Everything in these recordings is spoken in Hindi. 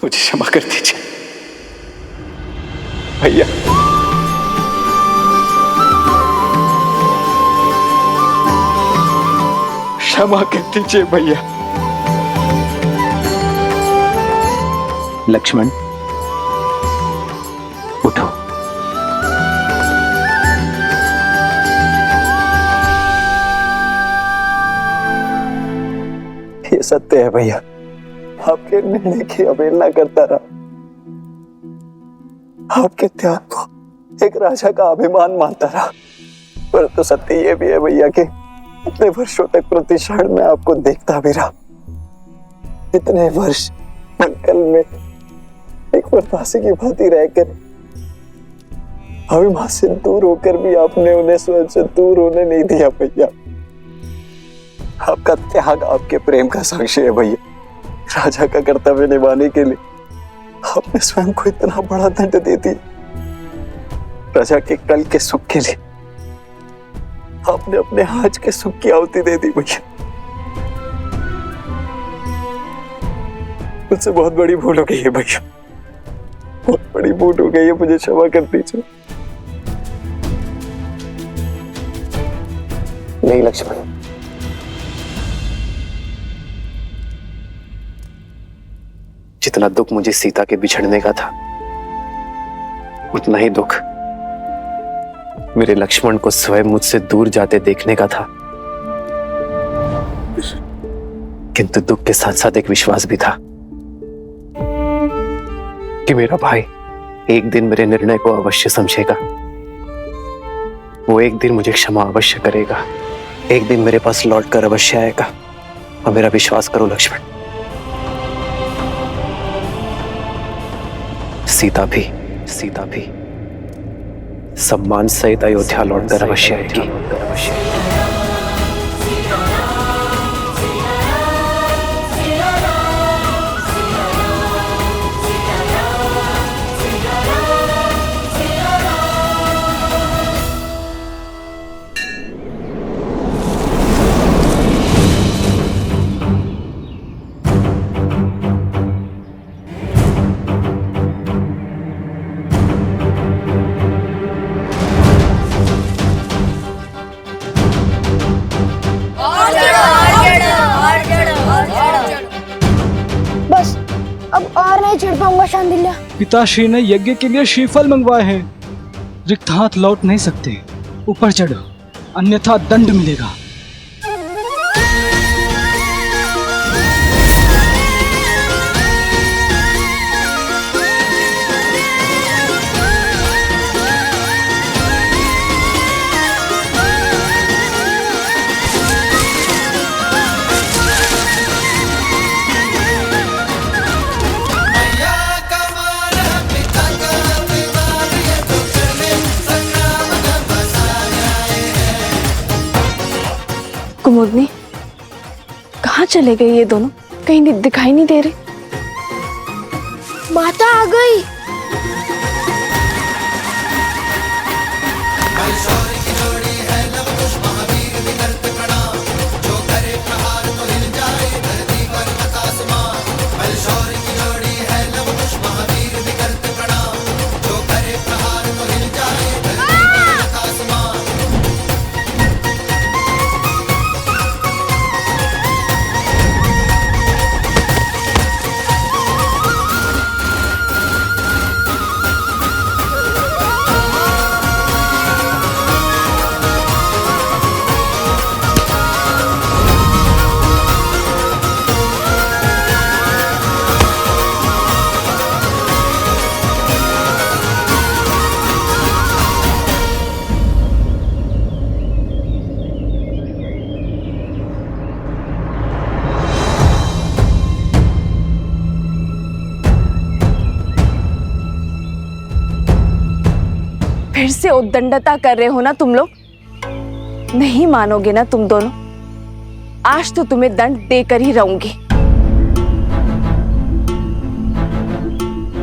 मुझे क्षमा कर दीजिए भैया। क्षमा कर दीजिए भैया। लक्ष्मण उठो। ये सत्य है भैया, आपके निर्णय की अवहेलना करता रहा। आपके त्याग को एक राजा का अभिमान मानता रहा। परंतु सत्य ये भी है भैया कि इतने वर्षों तक प्रति क्षण में आपको देखता भी रहा। इतने वर्ष मंगल में एक प्रवासी की भांति रहकर अभिमान से दूर होकर भी आपने उन्हें स्वयं से दूर होने नहीं दिया भैया। आपका त्याग आपके प्रेम का साक्षी है भैया। राजा का कर्तव्य निभाने के लिए आपने स्वयं को इतना बड़ा दंड दे दिया। प्रजा के कल के सुख के लिए आपने अपने आज के सुख की आहुति दे दी भैया। मुझसे बहुत बड़ी भूल हो गई है भैया, बहुत बड़ी भूल हो गई है, मुझे क्षमा कर दीजिए। नहीं लक्ष्मण, जितना दुख मुझे सीता के बिछड़ने का था, उतना ही दुख मेरे लक्ष्मण को स्वयं मुझसे दूर जाते देखने का था। किंतु दुख के साथ साथ एक विश्वास भी था कि मेरा भाई एक दिन मेरे निर्णय को अवश्य समझेगा। वो एक दिन मुझे क्षमा अवश्य करेगा, एक दिन मेरे पास लौटकर अवश्य आएगा। और मेरा विश्वास करो लक्ष्मण, सीता भी सम्मान सहित अयोध्या लौटकर अवश्य आएगी। चिढ़ पाऊंगा शांडिल्य। पिताश्री ने यज्ञ के लिए श्रीफल मंगवाए हैं, रिक्त हाथ लौट नहीं सकते। ऊपर चढ़ो, अन्यथा दंड मिलेगा। कुमुदनी, कहाँ चले गए ये दोनों? कहीं दिखाई नहीं दे रहे। माता आ गई। फिर से उद्दंडता कर रहे हो ना तुम लोग? नहीं मानोगे ना तुम दोनों? आज तो तुम्हें दंड देकर ही रहूंगी।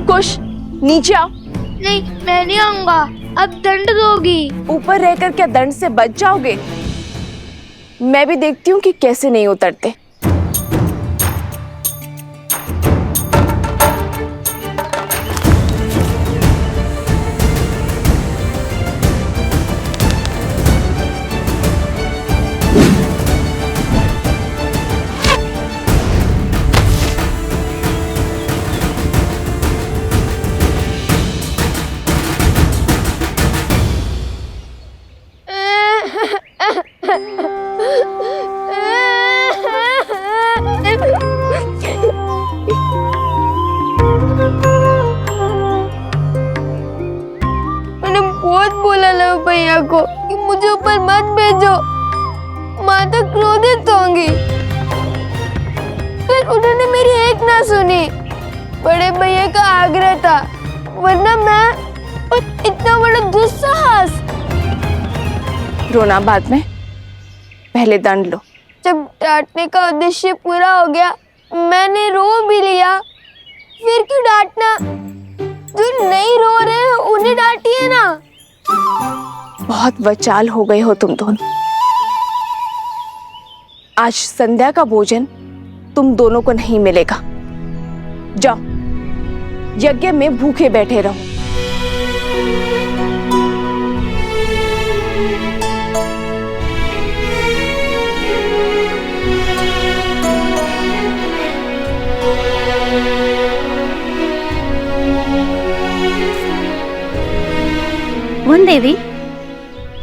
कुश, नीचे आओ। नहीं, मैं नहीं आऊंगा। अब दंड दोगी। ऊपर रहकर क्या दंड से बच जाओगे? मैं भी देखती हूँ कि कैसे नहीं उतरते। बड़े भैया का आग्रह था, वरना मैं इतना बड़ा दुस्साहस। रोना बाद में, पहले दंड लो। जब डांटने का उद्देश्य पूरा हो गया, मैंने रो भी लिया, फिर क्यों डांटना? जो नहीं रो रहे हैं उन्हें डांटिए ना। बहुत वचाल हो गए हो तुम दोनों। आज संध्या का भोजन तुम दोनों को नहीं मिलेगा। जाओ, यज्ञ में भूखे बैठे रहो। वन देवी,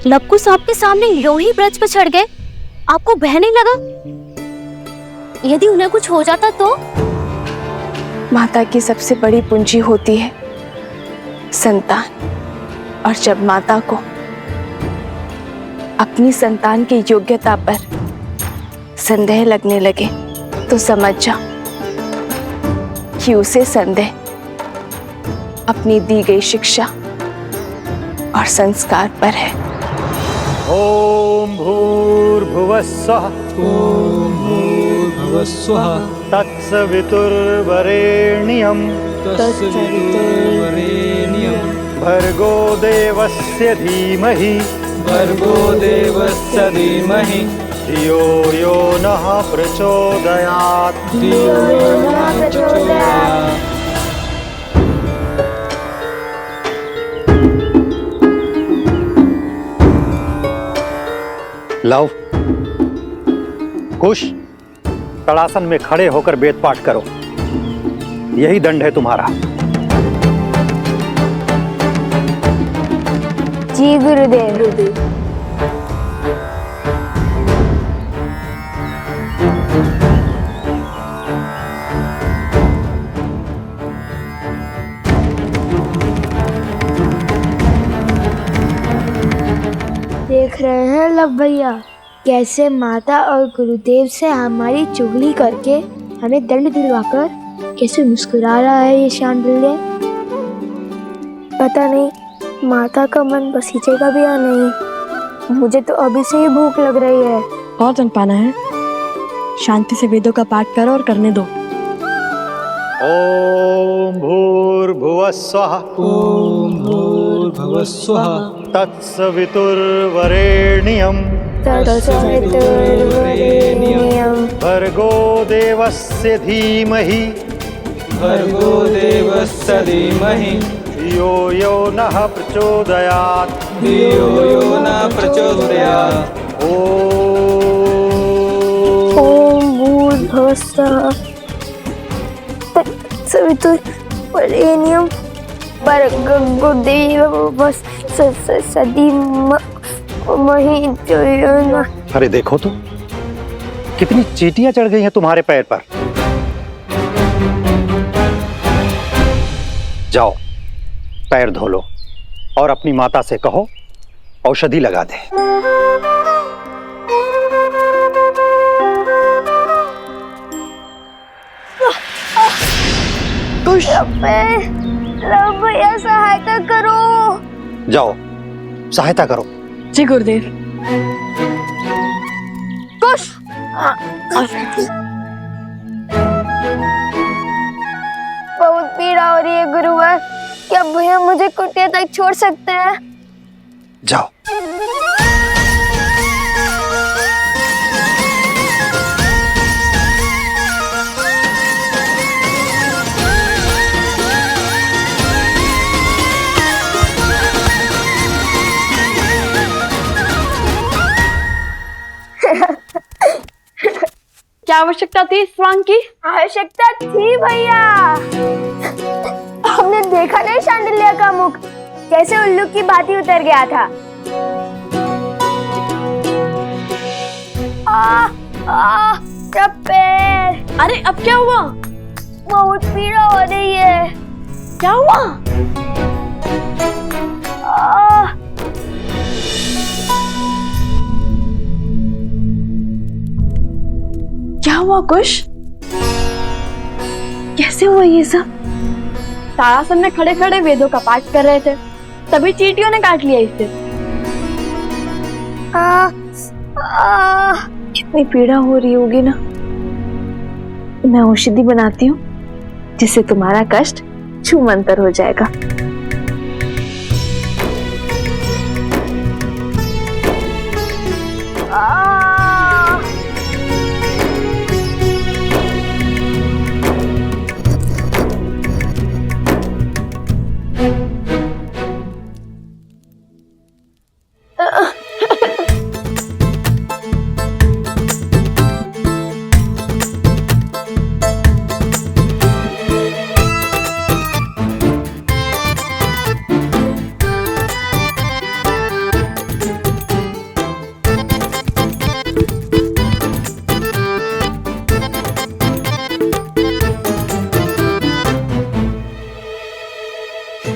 लवकुश आपके सामने यूं ही ब्रज पर चढ़ गए, आपको भय नहीं लगा? यदि उन्हें कुछ हो जाता तो? माता की सबसे बड़ी पूंजी होती है संतान, और जब माता को अपनी संतान की योग्यता पर संदेह लगने लगे तो समझ जाओ कि उसे संदेह अपनी दी गई शिक्षा और संस्कार पर है। ओम भूर्भुवस्सुः ओम भूर्भुवस्सुः तत्सवितुर्वरेण्यं तत्सवितुर्वरेण्यं भर्गो देवस्य धीमहि भर्गो देवस्य धीमहि धियो यो नः प्रचोदयात्। धियो यो नः प्रचोदयात्। लव, कुश, तड़ासन में खड़े होकर वेद पाठ करो। यही दंड है तुम्हारा। जी गुरुदेव। देख रहे हैं लव भैया, कैसे माता और गुरुदेव से हमारी चुगली करके हमें दंड दिलवाकर कैसे मुस्कुरा रहा है ये शांडिल्य। पता नहीं माता का मन बसीचेगा भी या नहीं। मुझे तो अभी से ही भूख लग रही है। और जन पाना है, शांति से वेदों का पाठ करो और करने दो। ओम भूर्भुवस्सुः ओम भूर्भुवस्सुः तत्सवितुर्वरेण्यं भर्गो देवस्य धीमहि भर्गो देवस्य धीमहि धियो यो नः प्रचोदयात्। धियो यो नः प्रचोदयात्। ओम भूर्भुवस्सुः तत्सवितुर्वरेण्यं भर्गो देवस्य धीमहि धियो यो नः। अरे देखो तो, कितनी चींटियां चढ़ गई हैं तुम्हारे पैर पर। जाओ, पैर धो लो और अपनी माता से कहो औषधि लगा दे। भैया सहायता करो। जाओ, सहायता करो। जी गुरुदेव। कुश बहुत पीड़ा हो रही है गुरुवर, क्या भैया मुझे कुटिया तक छोड़ सकते हैं? जाओ। क्या आवश्यकता थी इस स्वांग की? आवश्यकता थी भैया। हमने देखा नहीं शांडिल्य का मुख कैसे उल्लू की भांति उतर गया था। मेरा पैर। अरे अब क्या हुआ? बहुत पीड़ा हो रही है। क्या हुआ? क्या हुआ कुश? कैसे हुआ ये सब? तारासन में खड़े खड़े वेदों का पाठ कर रहे थे, तभी चींटियों ने काट लिया इसे। कितनी पीड़ा हो रही होगी ना। मैं औषधि बनाती हूँ जिससे तुम्हारा कष्ट छूमंतर हो जाएगा।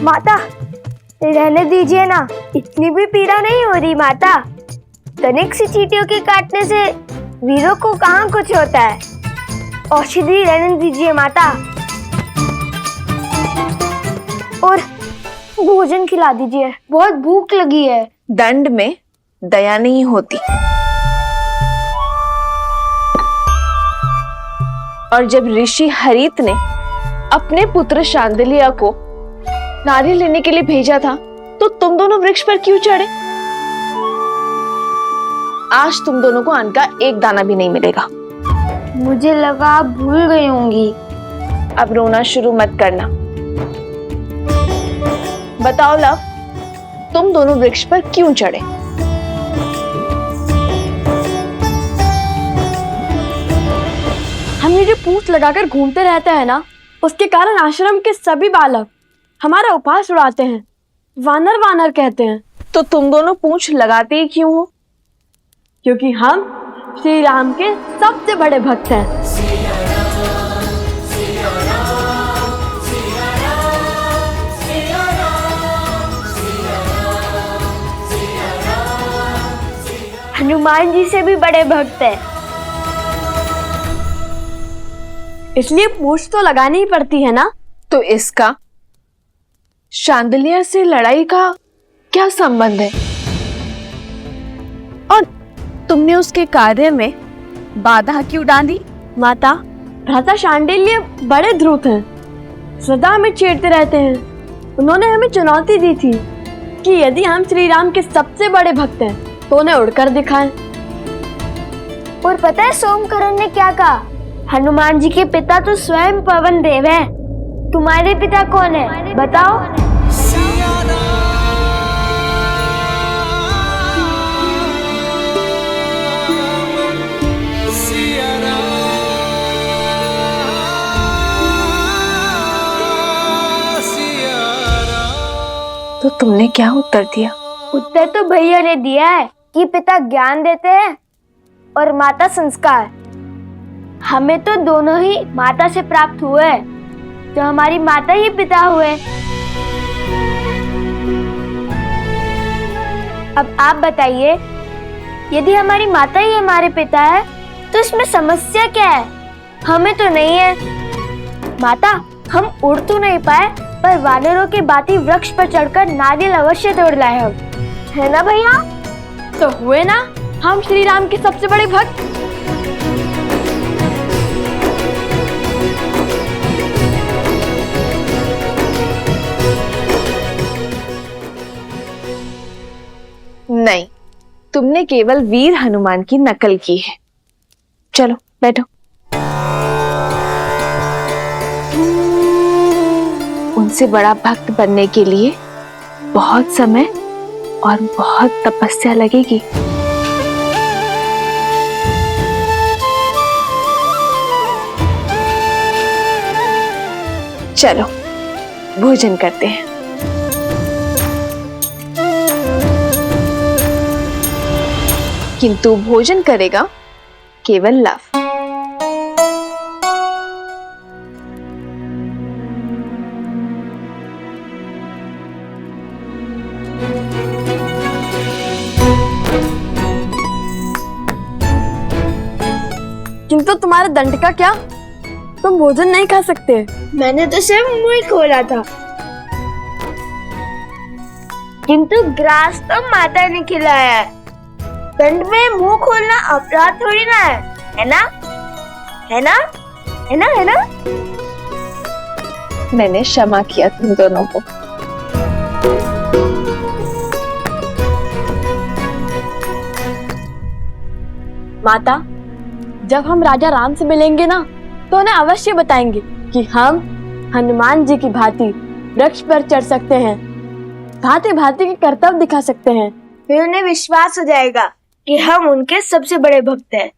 माता रहने दीजिए ना, इतनी भी पीड़ा नहीं हो रही माता। तनिक सी चींटियों के काटने से वीरों को कहाँ कुछ होता है। औषधि रहने दीजिए माता, और भोजन खिला दीजिए, बहुत भूख लगी है। दंड में दया नहीं होती, और जब ऋषि हरित ने अपने पुत्र शांडिल्य को नारियल लेने के लिए भेजा था तो तुम दोनों वृक्ष पर क्यों चढ़े? आज तुम दोनों को अन्न का एक दाना भी नहीं मिलेगा। मुझे लगा आप भूल गई होंगी। अब रोना शुरू मत करना। बताओ लव, तुम दोनों वृक्ष पर क्यों चढ़े? हम ये जो पूंछ लगाकर घूमते रहते हैं ना, उसके कारण आश्रम के सभी बालक हमारा उपहास उड़ाते हैं, वानर वानर कहते हैं। तो तुम दोनों पूंछ लगाते ही क्यों हो? क्योंकि हम श्री राम के सबसे बड़े भक्त हैं। हनुमान जी से भी बड़े भक्त हैं। इसलिए पूंछ तो लगानी ही पड़ती है ना। तो इसका शांडिल्य से लड़ाई का क्या संबंध है? और तुमने उसके कार्य में बाधा क्यों डाली? माता, भ्राता शांडिल्य बड़े ध्रुत हैं, सदा हमें छेड़ते रहते हैं। उन्होंने हमें चुनौती दी थी कि यदि हम श्री राम के सबसे बड़े भक्त हैं तो उन्हें उड़कर दिखाएं। और पता है सोमकरण ने क्या कहा? हनुमान जी के पिता तो स्वयं पवन देव हैं। तुम्हारे पिता कौन है बताओ? तो तुमने क्या उत्तर दिया? उत्तर तो भैया ने दिया है कि पिता ज्ञान देते हैं और माता संस्कार। हमें तो दोनों ही माता से प्राप्त हुए, तो हमारी माता ही पिता हुए। अब आप बताइए, यदि हमारी माता ही हमारे पिता है तो इसमें समस्या क्या है? हमें तो नहीं है। माता, हम उड़ तो नहीं पाए, पर वानरों के बाती वृक्ष पर चढ़कर नारियल अवश्य तोड़ लाए हम, है ना भैया? तो हुए ना हम श्री राम के सबसे बड़े भक्त। नहीं, तुमने केवल वीर हनुमान की नकल की है। चलो बैठो। उनसे बड़ा भक्त बनने के लिए बहुत समय और बहुत तपस्या लगेगी। चलो भोजन करते हैं। किंतु भोजन करेगा केवल लव। किंतु तुम्हारे दंड का क्या? तुम भोजन नहीं खा सकते। मैंने तो सिर्फ मुंह खोला था, किंतु ग्रास तो माता ने खिलाया है। दंड में मुंह खोलना अपराध थोड़ी ना है ना? है ना? है ना? है ना? मैंने क्षमा किया तुम दोनों को। माता, जब हम राजा राम से मिलेंगे ना, तो उन्हें अवश्य बताएंगे कि हम हनुमान जी की भांति वृक्ष पर चढ़ सकते हैं, भांति भांति के कर्तव्य दिखा सकते हैं। फिर उन्हें विश्वास हो जाएगा कि हम उनके सबसे बड़े भक्त हैं।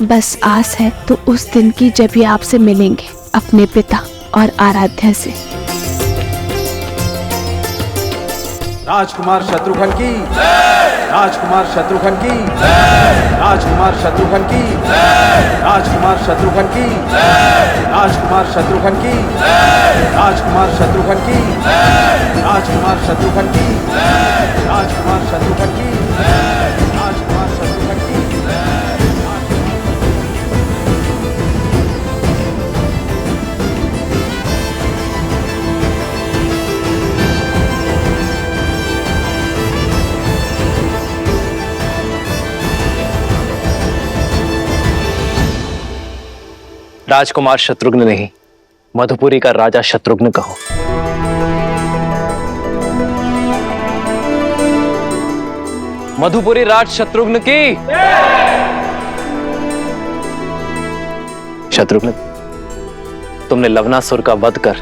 बस आस है तो उस दिन की जब ये आपसे मिलेंगे अपने पिता और आराध्या से। राजकुमार शत्रुघ्न की, राजकुमार शत्रुघ्न की, राजकुमार शत्रुघ्न की, राजकुमार शत्रुघ्न की, राजकुमार शत्रुघ्न की, राजकुमार शत्रुघ्न की, राजकुमार शत्रुघ्न की, राजकुमार शत्रुघ्न की, राजकुमार शत्रुघ्न की। राजकुमार शत्रुघ्न नहीं, मधुपुरी का राजा शत्रुघ्न कहो। मधुपुरी राज शत्रुघ्न की। शत्रुघ्न, तुमने लवनासुर का वध कर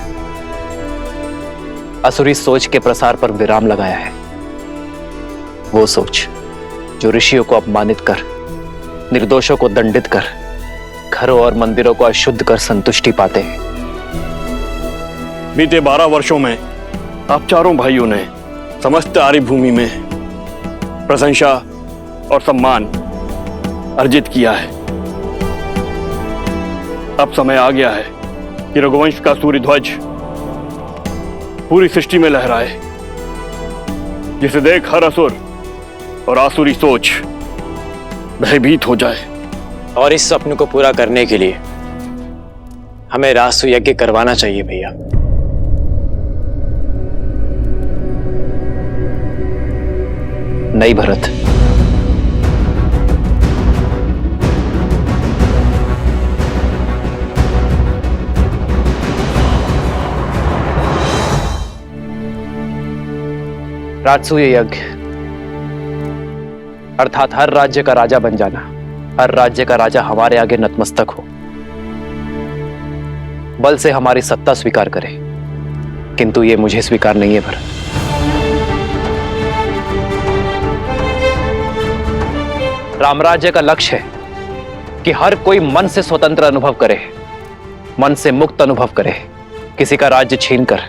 असुरी सोच के प्रसार पर विराम लगाया है। वो सोच जो ऋषियों को अपमानित कर, निर्दोषों को दंडित कर, घरों और मंदिरों को अशुद्ध कर संतुष्टि पाते हैं। बीते 12 वर्षों में आप चारों भाइयों ने समस्त आर्य भूमि में प्रशंसा और सम्मान अर्जित किया है। अब समय आ गया है कि रघुवंश का सूर्य ध्वज पूरी सृष्टि में लहराए, जिसे देख हर असुर और आसुरी सोच भयभीत हो जाए। और इस सपने को पूरा करने के लिए हमें रासु यज्ञ करवाना चाहिए भैया। नहीं भरत, राजसूय यज्ञ अर्थात हर राज्य का राजा बन जाना, हर राज्य का राजा हमारे आगे नतमस्तक हो, बल से हमारी सत्ता स्वीकार करे, किंतु ये मुझे स्वीकार नहीं है भरत। रामराज्य का लक्ष्य है कि हर कोई मन से स्वतंत्र अनुभव करे, मन से मुक्त अनुभव करे। किसी का राज्य छीनकर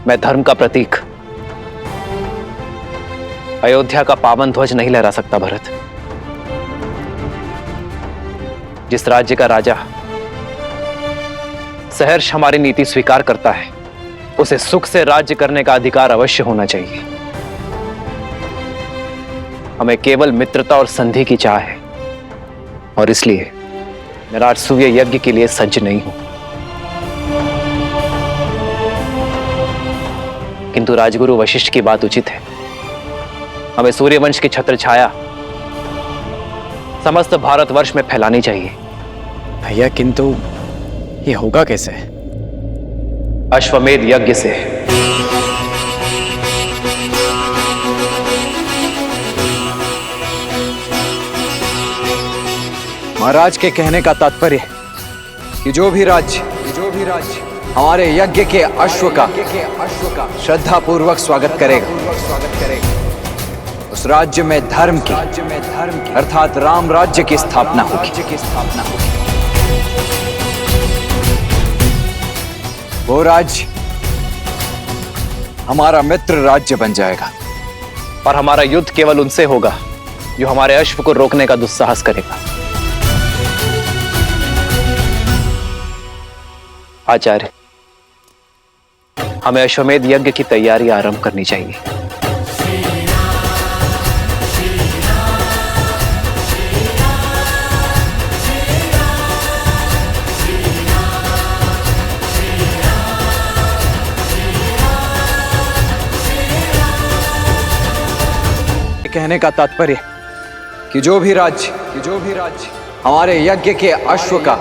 मैं धर्म का प्रतीक अयोध्या का पावन ध्वज नहीं लहरा सकता भरत। जिस राज्य का राजा सहर्ष हमारी नीति स्वीकार करता है, उसे सुख से राज्य करने का अधिकार अवश्य होना चाहिए। हमें केवल मित्रता और संधि की चाह है, और इसलिए मैं राजसूय यज्ञ के लिए सज्ज नहीं हूं। किंतु राजगुरु वशिष्ठ की बात उचित है। हमें सूर्यवंश की छत्र छाया समस्त भारतवर्ष में फैलानी चाहिए। भैया, किंतु ये होगा कैसे? अश्वमेध यज्ञ से। महाराज के कहने का तात्पर्य कि जो भी राज्य हमारे यज्ञ के अश्व का श्रद्धा पूर्वक स्वागत करेगा, उस राज्य में धर्म की अर्थात राम राज्य की स्थापना होगी। वो राज्य हमारा मित्र राज्य बन जाएगा। और हमारा युद्ध केवल उनसे होगा जो हमारे अश्व को रोकने का दुस्साहस करेगा। आचार्य, हमें अश्वमेध यज्ञ की तैयारी आरंभ करनी चाहिए। कहने का तात्पर्य कि जो भी राज्य हमारे यज्ञ के अश्व का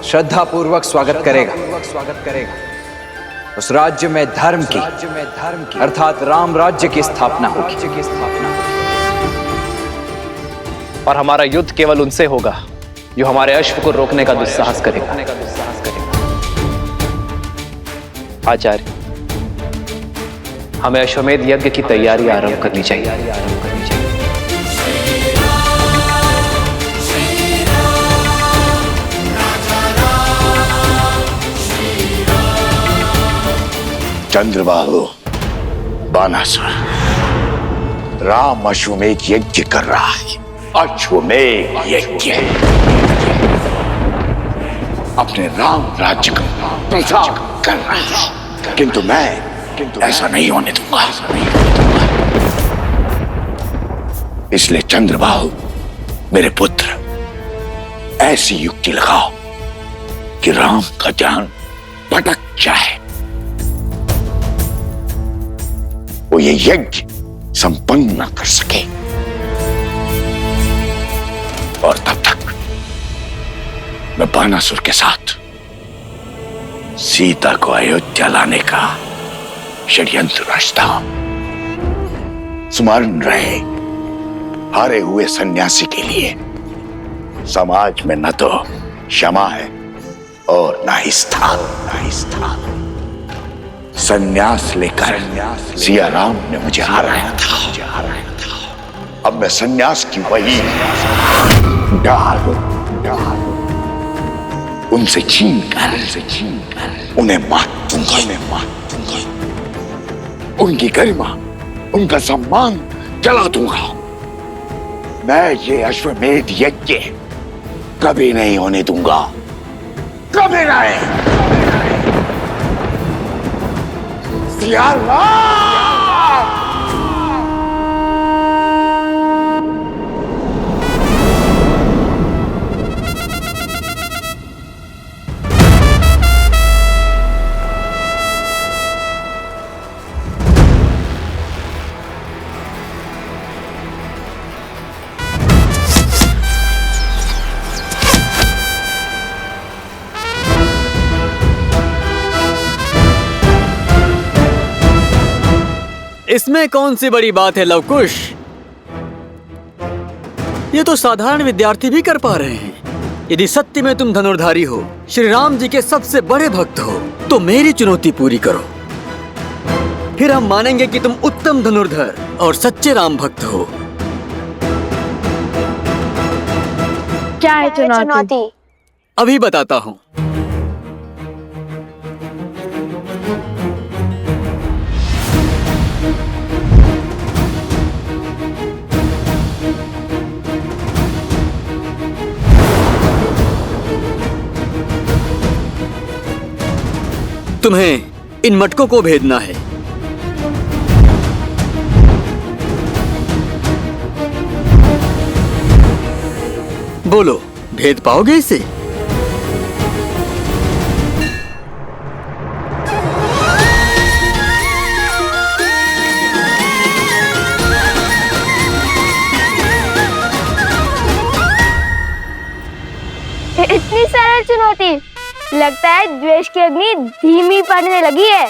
श्रद्धा पूर्वक स्वागत करेगा, उस राज्य में धर्म की अर्थात राम राज्य की स्थापना होगी। और हमारा युद्ध केवल उनसे होगा जो हमारे अश्व को रोकने का दुस्साहस करेगा। आचार्य, हमें अश्वमेध यज्ञ की तैयारी आरंभ करनी चाहिए। चंद्रबाहु, बानासुर, राम अश्वमेध यज्ञ कर रहा है। अश्वमेध यज्ञ अपने राम राज्य का प्रचार कर रहा है, किंतु मैं ऐसा नहीं होने दूंगा। इसलिए चंद्रबाहु, मेरे पुत्र, ऐसी युक्ति लगाओ कि राम का ध्यान भटक जाए, वो ये यज्ञ संपन्न न कर सके। और तब तक मैं बानासुर के साथ सीता को अयोध्या लाने का षड्यंत्र रचता हूं। स्मरण रहे, हारे हुए सन्यासी के लिए समाज में न तो क्षमा है और न ही स्थान। सन्यास लेकर सिया राम ने मुझे हराया था। अब मैं सन्यास की वही डाल उनसे छीन कर उन्हें मात दूंगा। उनकी गरिमा, उनका सम्मान जला दूंगा। मैं ये अश्वमेध यज्ञ कभी नहीं होने दूंगा, कभी नहीं। सिया राम! इसमें कौन सी बड़ी बात है लवकुश? ये तो साधारण विद्यार्थी भी कर पा रहे हैं। यदि सत्य में तुम धनुर्धारी हो, श्री राम जी के सबसे बड़े भक्त हो, तो मेरी चुनौती पूरी करो। फिर हम मानेंगे कि तुम उत्तम धनुर्धर और सच्चे राम भक्त हो। क्या है चुनौती? अभी बताता हूँ। तुम्हें इन मटकों को भेदना है। बोलो, भेद पाओगे इसे? इतनी सरल चुनौती, लगता है द्वेष की अग्नि धीमी पड़ने लगी है।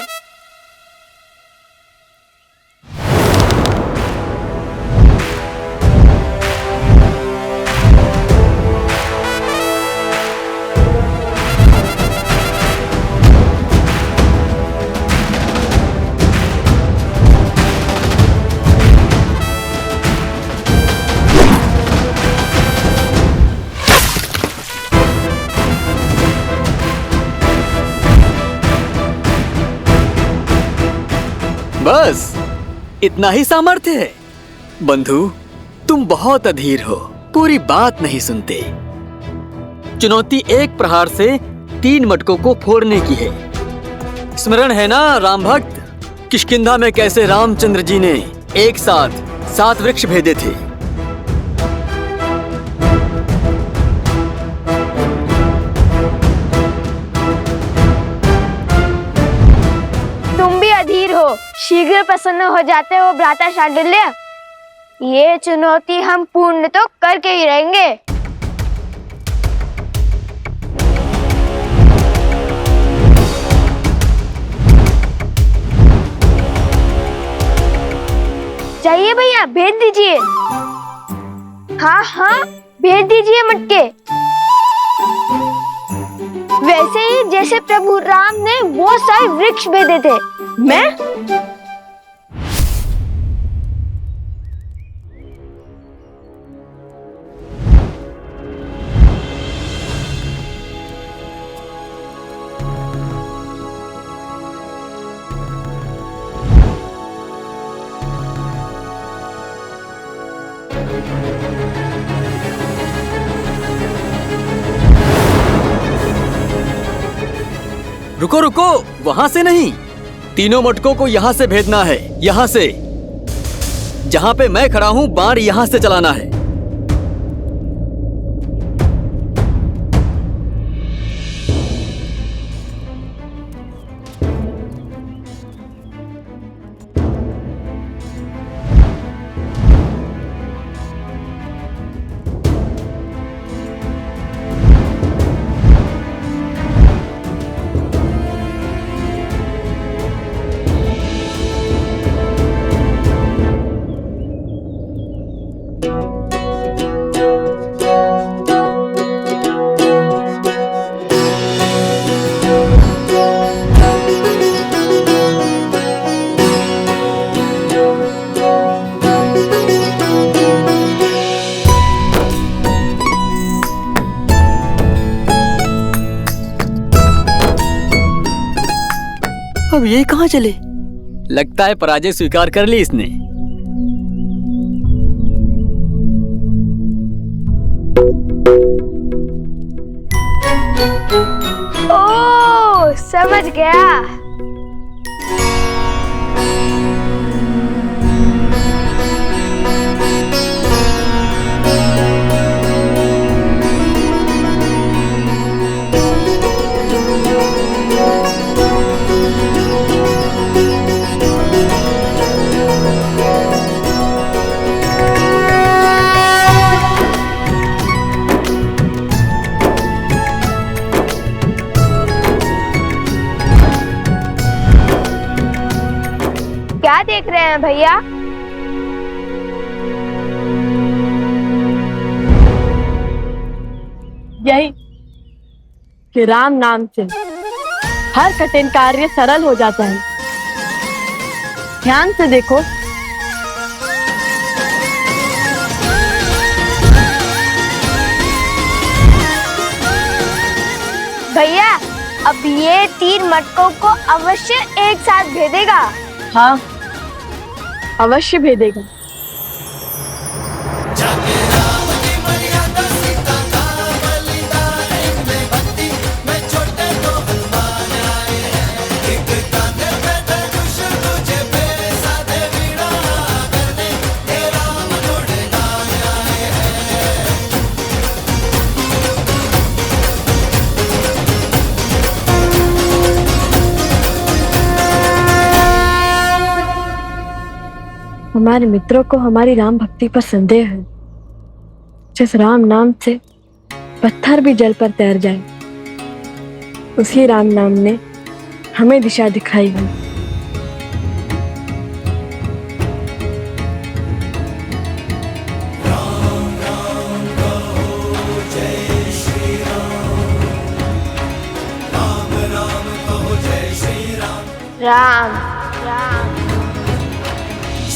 बस इतना ही सामर्थ्य है? बंधु, तुम बहुत अधीर हो, पूरी बात नहीं सुनते। चुनौती एक प्रहार से 3 मटकों को फोड़ने की है। स्मरण है ना राम भक्त, किष्किंधा में कैसे रामचंद्र जी ने एक साथ 7 वृक्ष भेदे थे। तुम भी अधीर हो, शीघ्र प्रसन्न हो जाते हो भ्राता शांडिल्य। ये चुनौती हम पूर्ण तो करके ही रहेंगे। चाहिए भैया, भेज दीजिए। हाँ हाँ, भेज दीजिए मटके। वैसे ही जैसे प्रभु राम ने वो सारे वृक्ष भेदे थे। मैं? रुको रुको, वहां से नहीं, तीनों मटकों को यहाँ से भेजना है। यहाँ से, जहाँ पे मैं खड़ा हूँ, बाण यहाँ से चलाना है। अब ये कहाँ चले? लगता है पराजय स्वीकार कर ली इसने। ओह, समझ गया। क्या देख रहे हैं भैया? यही कि राम नाम से हर कठिन कार्य सरल हो जाता है। ध्यान से देखो। भैया, अब ये 3 मटकों को अवश्य एक साथ भेदेगा। हाँ, अवश्य भेदेगा। हमारे मित्रों को हमारी राम भक्ति पर संदेह है। जिस राम नाम से पत्थर भी जल पर तैर जाए, उसी राम नाम ने हमें दिशा दिखाई है। राम राम।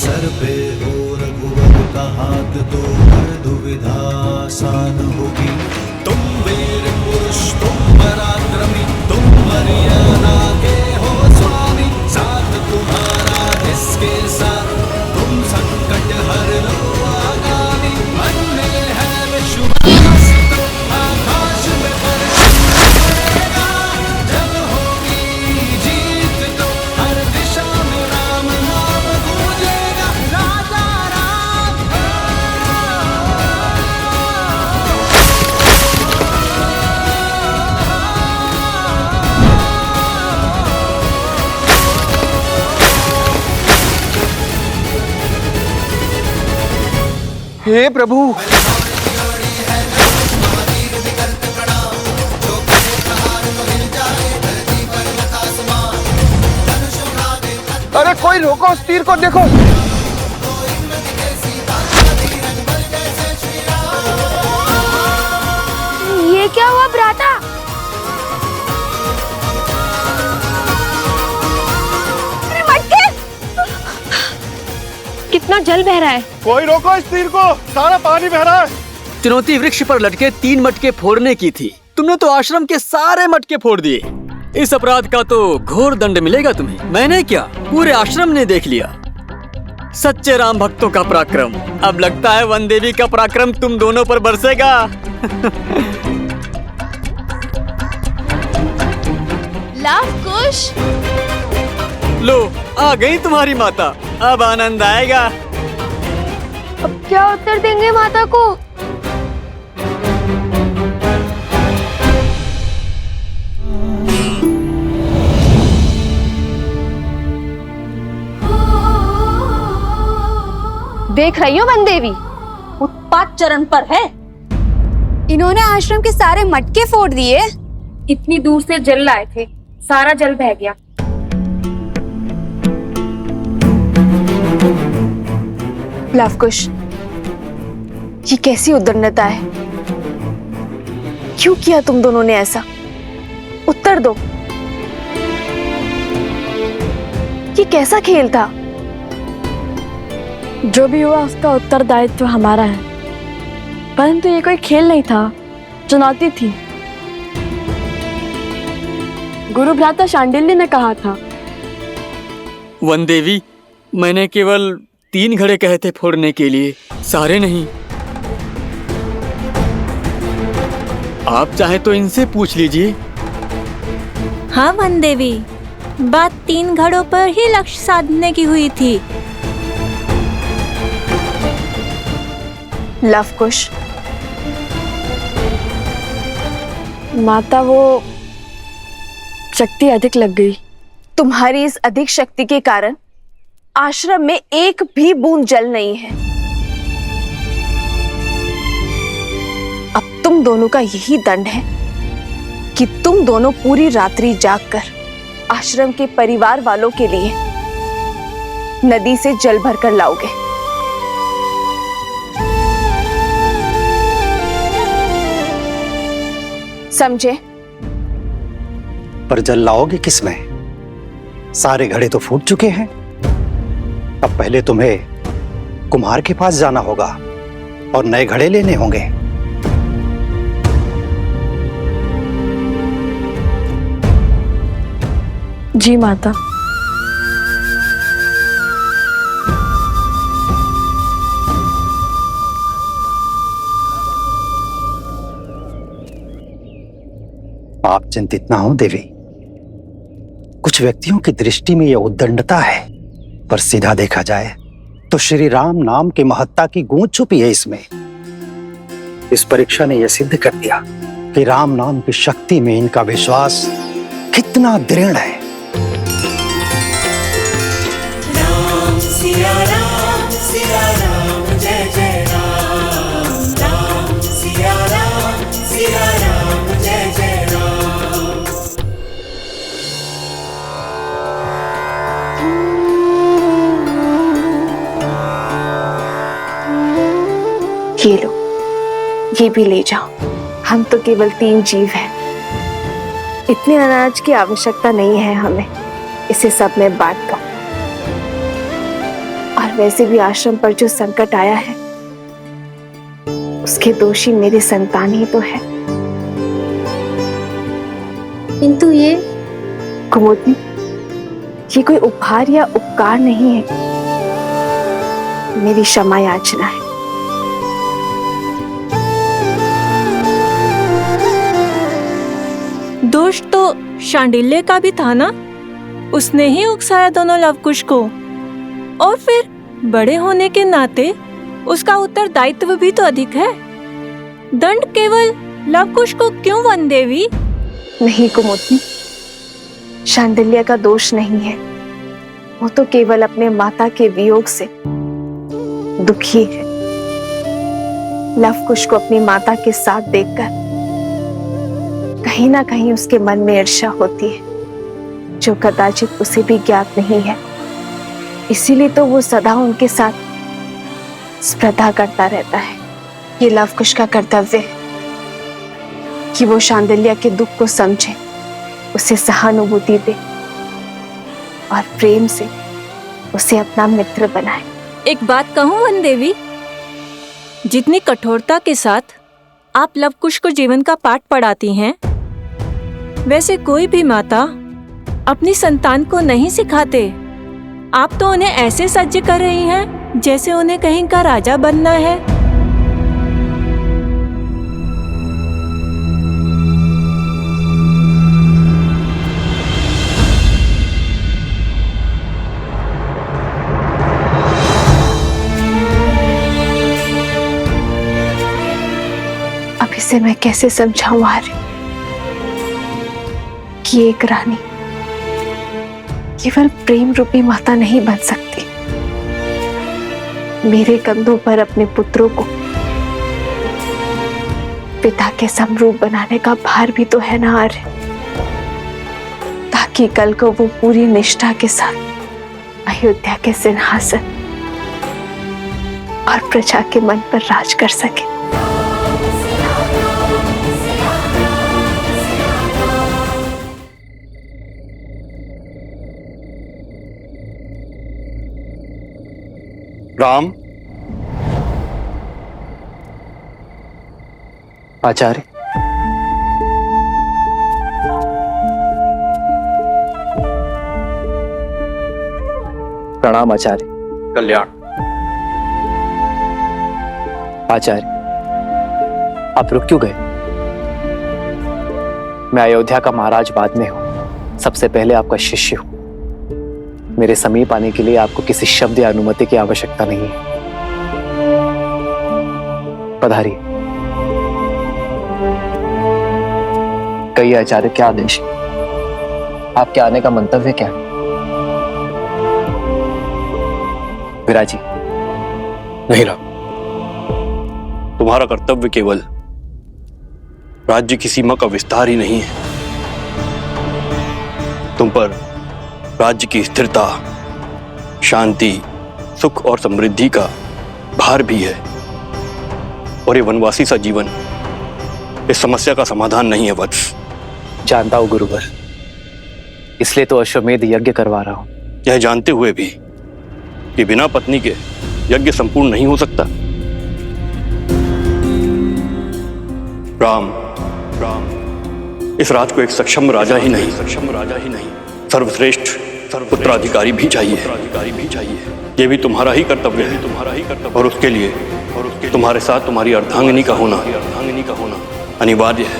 सर पे हो रघुवर का हाथ तो हर दुविधा आसान होगी। तुम वीर पुरुष, तुम पराक्रमी, तुम मर्यादा के हो स्वामी, साथ तुम्हारा इस हे प्रभु। अरे कोई रोको, उस तीर को देखो। ये क्या हुआ भ्राता? अरे मटके! कितना जल बह रहा है। कोई रोको इस तीर को, सारा पानी बह रहा है। चुनौती वृक्ष पर लटके 3 मटके फोड़ने की थी, तुमने तो आश्रम के सारे मटके फोड़ दिए। इस अपराध का तो घोर दंड मिलेगा तुम्हें। मैंने क्या, पूरे आश्रम ने देख लिया। सच्चे राम भक्तों का पराक्रम। अब लगता है वन देवी का पराक्रम तुम दोनों पर बरसेगा। लव कुश, लो आ गई तुम्हारी माता, अब आनंद आएगा। अब क्या उत्तर देंगे माता को? देख रही हो वन देवी, उत्पात चरण पर है। इन्होंने आश्रम के सारे मटके फोड़ दिए। इतनी दूर से जल लाए थे, सारा जल बह गया। लवकुश, ये कैसी उद्दंडता है? क्यों किया तुम दोनों ने ऐसा? उत्तर दो। ये कैसा खेल था? जो भी हुआ उसका उत्तरदायित्व हमारा है, परंतु ये कोई खेल नहीं था, चुनौती थी। गुरु भ्राता शांडिल्य ने कहा था। वन देवी, मैंने केवल 3 घड़े कहे थे फोड़ने के लिए, सारे नहीं। आप चाहे तो इनसे पूछ लीजिए। हाँ वन देवी, बात 3 घड़ों पर ही लक्ष्य साधने की हुई थी। लवकुश, माता वो शक्ति अधिक लग गई। तुम्हारी इस अधिक शक्ति के कारण आश्रम में एक भी बूंद जल नहीं है। अब तुम दोनों का यही दंड है कि तुम दोनों पूरी रात्रि जागकर आश्रम के परिवार वालों के लिए नदी से जल भरकर लाओगे। समझे? पर जल लाओगे किसमें? सारे घड़े तो फूट चुके हैं। अब पहले तुम्हें कुम्हार के पास जाना होगा और नए घड़े लेने होंगे। जी माता। आप चिंतित ना हो देवी। कुछ व्यक्तियों की दृष्टि में यह उद्दंडता है, पर सीधा देखा जाए तो श्री राम नाम की महत्ता की गूंज छुपी है इसमें। इस परीक्षा ने यह सिद्ध कर दिया कि राम नाम की शक्ति में इनका विश्वास कितना दृढ़ है। राम सिया राम जय जय राम। राम सिया राम जय जय राम। ये लो, ये भी ले जाओ। हम तो केवल 3 जीव हैं। इतने अनाज की आवश्यकता नहीं है हमें, इसे सब में बांट दो। और वैसे भी आश्रम पर जो संकट आया है उसके दोषी मेरी संतान ही तो है। किंतु ये कुमुदनी, ये कोई उपहार या उपकार नहीं है, मेरी क्षमा याचना है। दोष तो शांडिल्य का भी था ना, उसने ही उकसाया दोनों लवकुश को। और फिर बड़े होने के नाते उसका उत्तरदायित्व भी तो अधिक है। दंड केवल लवकुश को क्यों वन देवी? नहीं कुमुदनी, शांडिल्य का दोष नहीं है। वो तो केवल अपने माता के वियोग से दुखी है। लव कुश को अपनी माता के साथ देखकर कहीं ना कहीं उसके मन में ईर्ष्या होती है, जो कदाचित उसे भी ज्ञात नहीं है। इसीलिए तो वो सदा उनके साथ स्पर्धा करता रहता है। ये लव कुश का कर्तव्य है कि वो शांडिल्या के दुख को समझे, उसे सहानुभूति दे और प्रेम से उसे अपना मित्र बनाए। एक बात कहूं वन देवी, जितनी कठोरता के साथ आप लव कुश को जीवन का पाठ पढ़ाती हैं, वैसे कोई भी माता अपनी संतान को नहीं सिखाते। आप तो उन्हें ऐसे सज्ज कर रही हैं जैसे उन्हें कहीं का राजा बनना है। अब इसे मैं कैसे समझाऊं आर्य कि एक रानी केवल प्रेम रूपी माता नहीं बन सकती। मेरे कंधों पर अपने पुत्रों को पिता के समरूप बनाने का भार भी तो है ना आर्य, ताकि कल को वो पूरी निष्ठा के साथ अयोध्या के सिंहासन और प्रजा के मन पर राज कर सके। राम। आचार्य, प्रणाम आचार्य। कल्याण। आचार्य, आप रुक क्यों गए? मैं अयोध्या का महाराज बाद में हूं, सबसे पहले आपका शिष्य हूं। मेरे समीप आने के लिए आपको किसी शब्द या अनुमति की आवश्यकता नहीं है। पधारिए। कहिए आचार्य, क्या आदेश? आपके आने का मंतव्य क्या है? विराजी। नहीं राम, तुम्हारा कर्तव्य केवल राज्य की सीमा का विस्तार ही नहीं है, तुम पर राज्य की स्थिरता, शांति, सुख और समृद्धि का भार भी है। और ये वनवासी सा जीवन इस समस्या का समाधान नहीं है वत्स। जानता हूं गुरुवर, इसलिए तो अश्वमेध यज्ञ करवा रहा हूं। यह जानते हुए भी कि बिना पत्नी के यज्ञ संपूर्ण नहीं हो सकता। राम, इस राज को एक सक्षम राजा ही नहीं, सर्वश्रेष्ठ उत्तराधिकारी भी चाहिए। ये भी तुम्हारा ही कर्तव्य है। और उसके लिए तुम्हारे साथ तुम्हारी अर्धांगिनी का होना अनिवार्य है।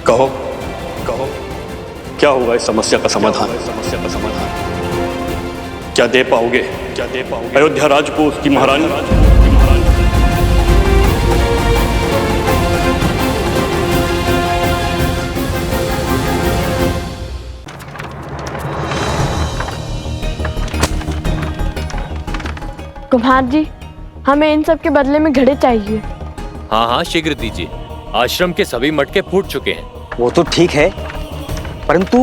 कहो, क्या होगा इस समस्या का समाधान? क्या दे पाओगे अयोध्या राज को उसकी महारानी? कुम्हार जी, हमें इन सब के बदले में घड़े चाहिए। हाँ हाँ, शीघ्र दीजिए। आश्रम के सभी मटके फूट चुके हैं। वो तो ठीक है, परंतु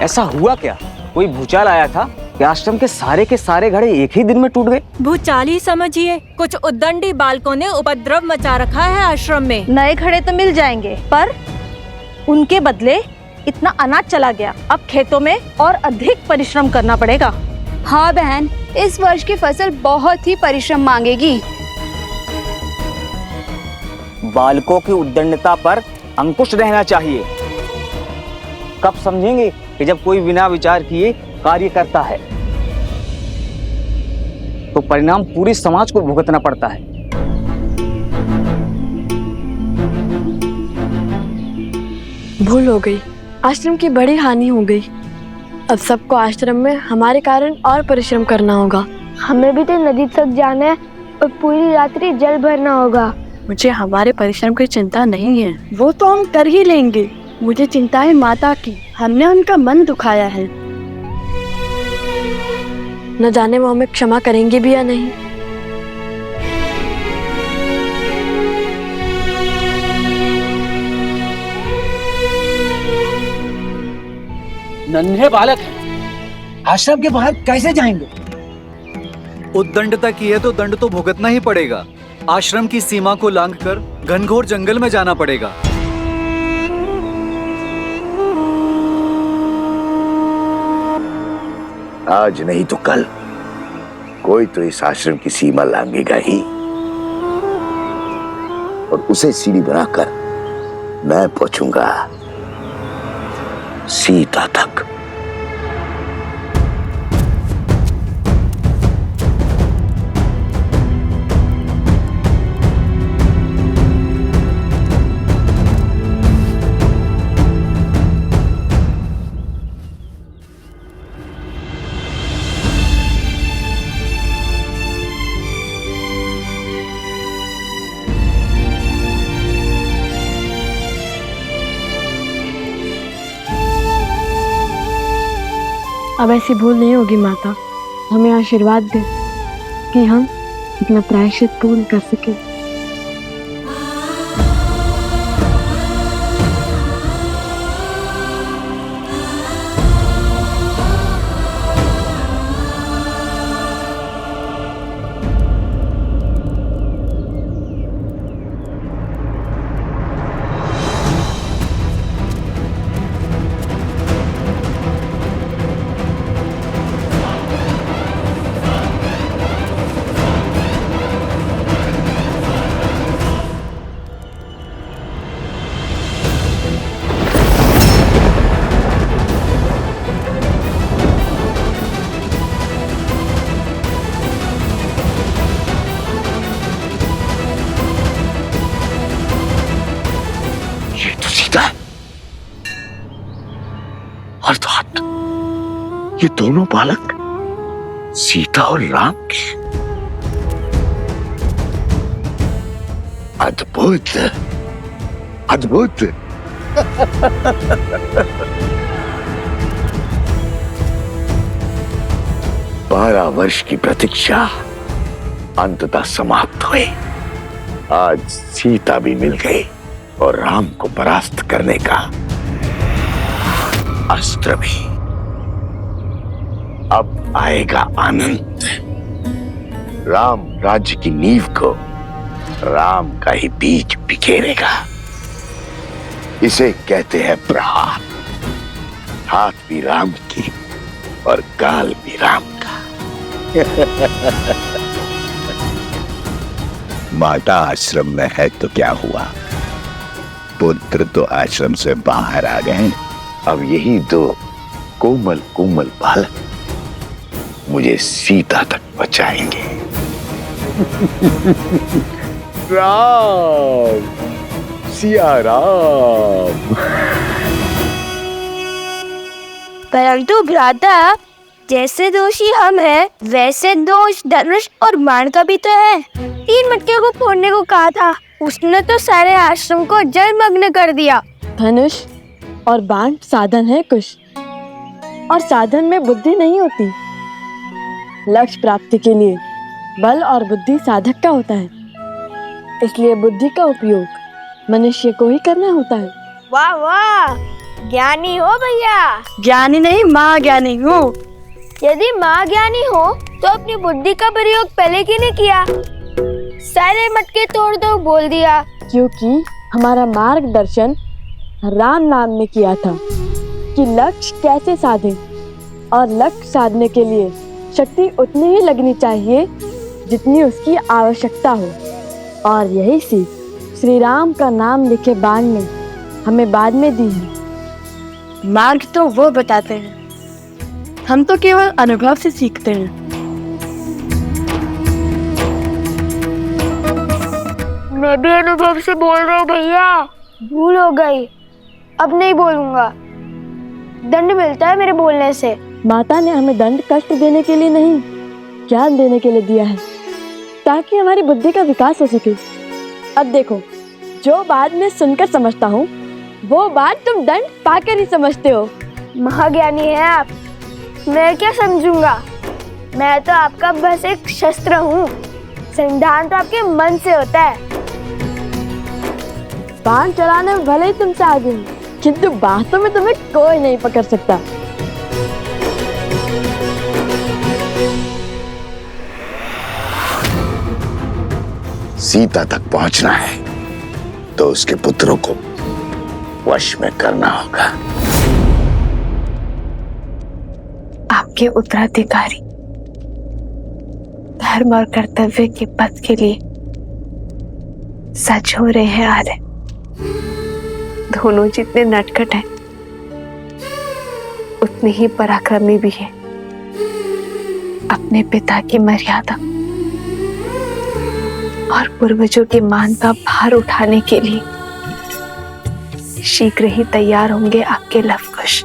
ऐसा हुआ क्या? कोई भूचाल आया था कि आश्रम के सारे घड़े एक ही दिन में टूट गए? भूचाल ही समझिए। कुछ उद्दंडी बालकों ने उपद्रव मचा रखा है आश्रम में। नए घड़े तो मिल जाएंगे, पर उनके बदले इतना अनाज चला गया। अब खेतों में और अधिक परिश्रम करना पड़ेगा। हाँ बहन, इस वर्ष की फसल बहुत ही परिश्रम मांगेगी। बालकों की उद्दंडता पर अंकुश रहना चाहिए। कब समझेंगे कि जब कोई बिना विचार किए कार्य करता है तो परिणाम पूरी समाज को भुगतना पड़ता है। भूल हो गई, आश्रम की बड़ी हानि हो गई। अब सबको आश्रम में हमारे कारण और परिश्रम करना होगा। हमें भी तो नदी तक जाना है और पूरी रात्रि जल भरना होगा। मुझे हमारे परिश्रम की चिंता नहीं है, वो तो हम कर ही लेंगे। मुझे चिंता है माता की, हमने उनका मन दुखाया है। न जाने वो हमें क्षमा करेंगे भी या नहीं। नन्हे बालक हैं, आश्रम के बाहर कैसे जाएंगे? उद्दंडता की है तो दंड तो भुगतना ही पड़ेगा। आश्रम की सीमा को लांघकर घनघोर जंगल में जाना पड़ेगा। आज नहीं तो कल कोई तो इस आश्रम की सीमा लांघेगा ही, और उसे सीढ़ी बनाकर मैं पहुंचूंगा सीता तक। अब ऐसी भूल नहीं होगी माता। हमें आशीर्वाद दे कि हम अपना प्रायश्चित पूर्ण कर सके। अर्थात ये दोनों बालक सीता और राम के। अद्भुत, अद्भुत। 12 वर्ष की प्रतीक्षा अंततः समाप्त हुई। आज सीता भी मिल गई और राम को परास्त करने का अस्त्र भी। अब आएगा आनंद। राम राज्य की नींव को राम का ही बीज बिखेरेगा। इसे कहते हैं प्रहार। हाथ भी राम की और काल भी राम का। माता आश्रम में है तो क्या हुआ, पुत्र तो आश्रम से बाहर आ गए। अब यही दो कोमल कोमल बालक मुझे सीता तक बचाएंगे। राम, सिया राम। परंतु भ्राता, जैसे दोषी हम हैं, वैसे दोष धनुष और बाण का भी तो है। 3 मटके को फोड़ने को कहा था, उसने तो सारे आश्रम को जलमग्न कर दिया। धनुष और बाण साधन है कुश, और साधन में बुद्धि नहीं होती। लक्ष्य प्राप्ति के लिए बल और बुद्धि साधक का होता है, इसलिए बुद्धि का उपयोग मनुष्य को ही करना होता है। वाह वाह, ज्ञानी हो भैया। ज्ञानी नहीं, माँ ज्ञानी हूँ। यदि माँ ज्ञानी हो तो अपनी बुद्धि का प्रयोग पहले क्यों नहीं किया? सारे मटके तोड़ दो बोल दिया। क्योंकि हमारा मार्गदर्शन राम नाम ने किया था कि लक्ष्य कैसे साधें, और लक्ष्य साधने के लिए शक्ति उतनी ही लगनी चाहिए जितनी उसकी आवश्यकता हो। और यही सीख श्री राम का नाम लिखे बाण ने हमें बाद में दी है। मार्ग तो वो बताते हैं, हम तो केवल अनुभव से सीखते हैं। मैं भी अनुभव से बोल रहा हूँ भैया। भूल हो गई, अब नहीं बोलूंगा। दंड मिलता है मेरे बोलने से। माता ने हमें दंड कष्ट देने के लिए नहीं, ज्ञान देने के लिए दिया है, ताकि हमारी बुद्धि का विकास हो सके। अब देखो, जो बात मैं सुनकर समझता हूँ वो बात तुम दंड पाकर ही समझते हो। महाज्ञानी है आप, मैं क्या समझूंगा? मैं तो आपका बस एक शस्त्र हूँ। संविधान तो आपके मन से होता है। बाण चलाने में भले ही तुमसे आगे हूँ, किंतु बातों में तुम्हें कोई नहीं पकड़ सकता। सीता तक पहुंचना है तो उसके पुत्रों को वश में करना होगा। आपके उत्तराधिकारी धर्म और कर्तव्य के पथ के लिए सच हो रहे हैं आर्य। दोनों जितने नटखट हैं उतने ही पराक्रमी भी हैं। अपने पिता की मर्यादा और पूर्वजों के मान का भार उठाने के लिए शीघ्र ही तैयार होंगे आपके लवकुश।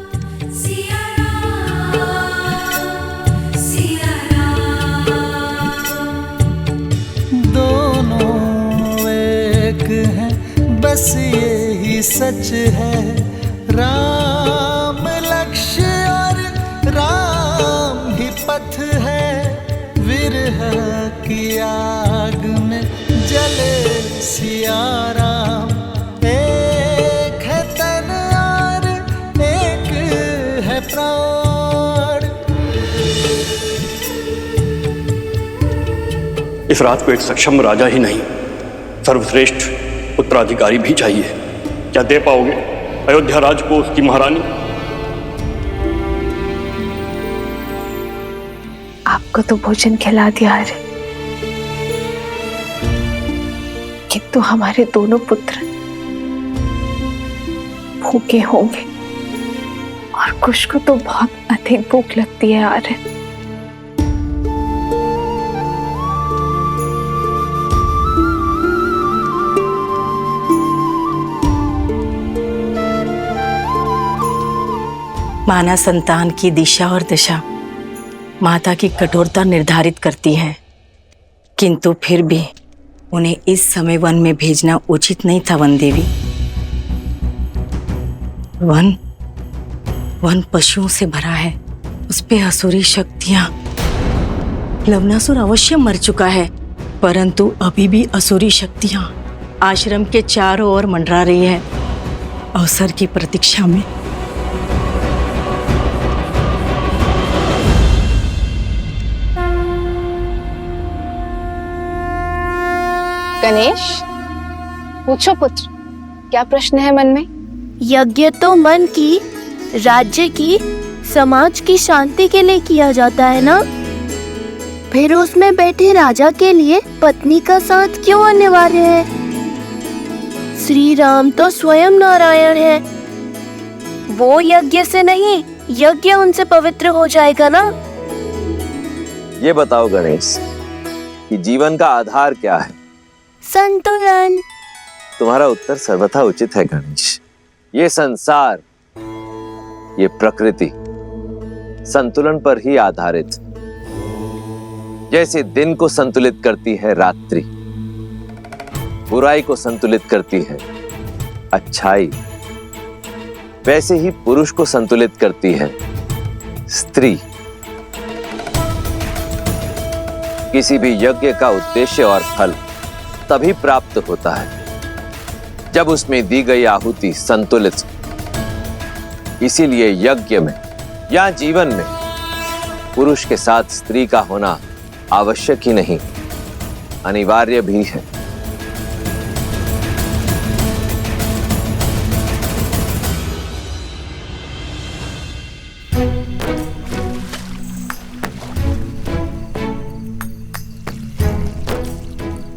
दोनों एक हैं, बस यही सच है। राम लक्ष्य और राम ही पथ है। विरह की आग में जले सिया राम। एक है तन और एक है प्राण। इस रात को एक सक्षम राजा ही नहीं, सर्वश्रेष्ठ उत्तराधिकारी भी चाहिए। क्या दे पाओगे अयोध्या राज को उसकी महारानी? आपको तो भोजन खिला दिया है, किंतु हमारे दोनों पुत्र भूखे होंगे और कुश को तो बहुत अधिक भूख लगती है आर्य। माना संतान की दिशा और दशा माता की कठोरता निर्धारित करती है, किंतु फिर भी उन्हें इस समय वन में भेजना उचित नहीं था। वन देवी, वन पशुओं से भरा है, उस पे असुरी शक्तियां। लवणासुर अवश्य मर चुका है, परंतु अभी भी असुरी शक्तियां आश्रम के चारों ओर मंडरा रही है, अवसर की प्रतीक्षा में। गणेश, पूछो पुत्र, क्या प्रश्न है मन में? यज्ञ तो मन की, राज्य की, समाज की शांति के लिए किया जाता है ना? फिर उसमें बैठे राजा के लिए पत्नी का साथ क्यों अनिवार्य है? श्री राम तो स्वयं नारायण है, वो यज्ञ से नहीं, यज्ञ उनसे पवित्र हो जाएगा ना? ये बताओ गणेश कि जीवन का आधार क्या है? संतुलन। तुम्हारा उत्तर सर्वथा उचित है गणेश। ये संसार, ये प्रकृति संतुलन पर ही आधारित। जैसे दिन को संतुलित करती है रात्रि, बुराई को संतुलित करती है अच्छाई, वैसे ही पुरुष को संतुलित करती है स्त्री। किसी भी यज्ञ का उद्देश्य और फल तभी प्राप्त होता है जब उसमें दी गई आहुति संतुलित। इसीलिए यज्ञ में या जीवन में पुरुष के साथ स्त्री का होना आवश्यक ही नहीं, अनिवार्य भी है।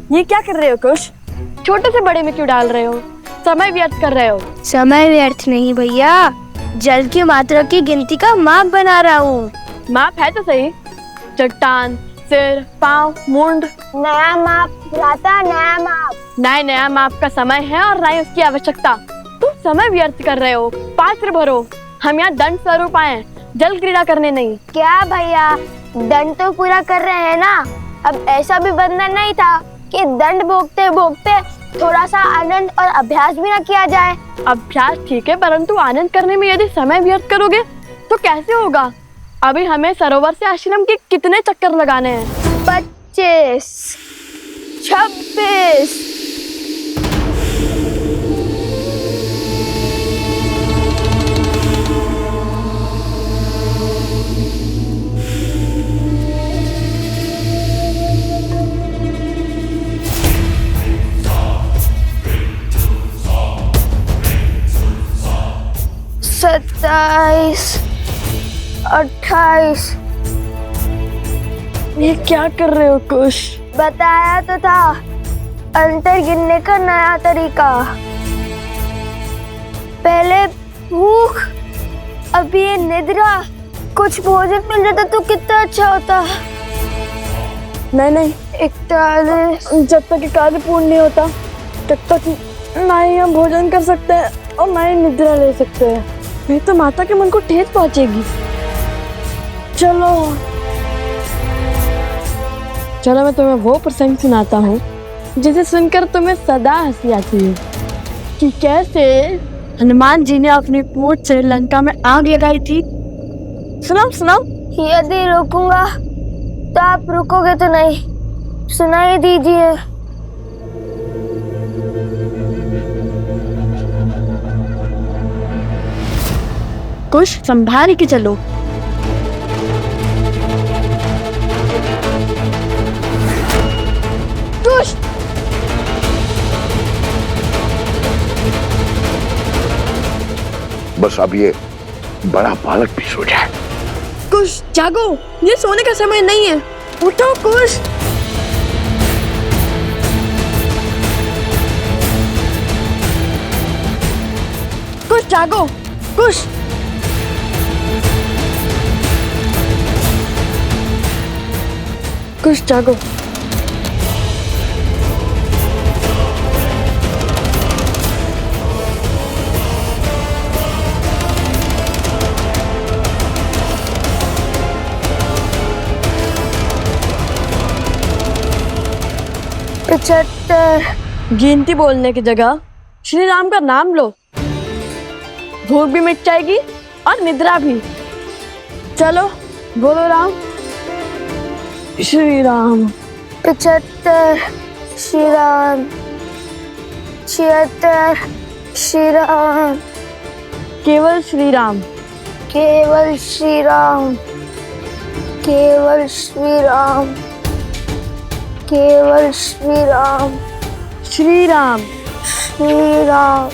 ये क्या कर रहे हो कुश? छोटे से बड़े में क्यों डाल रहे हो? समय व्यर्थ कर रहे हो। समय व्यर्थ नहीं भैया, जल की मात्रा की गिनती का माप बना रहा हूँ। माप है तो सही, चट्टान, सिर, पाँव, मुंड। नया माप भ्राता, नया माप। नया माप का समय है और ना ही उसकी आवश्यकता। तुम समय व्यर्थ कर रहे हो। पात्र भरो, हम यहाँ दंड स्वरूप आए, जल क्रीड़ा करने नहीं। क्या भैया, दंड तो पूरा कर रहे हैं ना? अब ऐसा भी बंधन नहीं था कि दंड भोगते भोगते थोड़ा सा आनंद और अभ्यास भी ना किया जाए। अभ्यास ठीक है, परंतु आनंद करने में यदि समय व्यर्थ करोगे तो कैसे होगा? अभी हमें सरोवर से आश्रम के कितने चक्कर लगाने हैं? 25, 26। 27, 28। ये क्या कर रहे हो कुश? बताया तो था, अंतर गिनने का नया तरीका। पहले भूख, अभी ये निद्रा। कुछ भोजन मिल जाता तो कितना अच्छा होता। नहीं, 41। जब तक ये कार्य पूर्ण नहीं होता तब तक ना ही हम भोजन कर सकते हैं और ना ही निद्रा ले सकते हैं। नहीं तो माता के मन को ठेस पहुंचेगी। चलो मैं तुम्हें वो प्रसंग सुनाता हूँ जिसे सुनकर तुम्हें सदा हंसी आती है कि कैसे हनुमान जी ने अपनी पूंछ से लंका में आग लगाई थी। सुनाओ। यदि रुकूंगा तो आप रुकोगे तो नहीं, सुनाई दीजिए। कुछ संभाल के चलो। कुछ बस अब ये बड़ा बालक भी सो जाए। कुछ जागो, ये सोने का समय नहीं है। उठो कुछ। कुछ जागो, कुछ। कुछ जागो। गिनती बोलने की जगह श्री राम का नाम लो। भूख भी मिट जाएगी और निद्रा भी। चलो बोलो राम। श्री राम। 75, श्री राम। 76, श्री राम। केवल श्री राम। केवल श्री राम। केवल श्री राम। केवल श्री राम। श्री राम। श्री राम।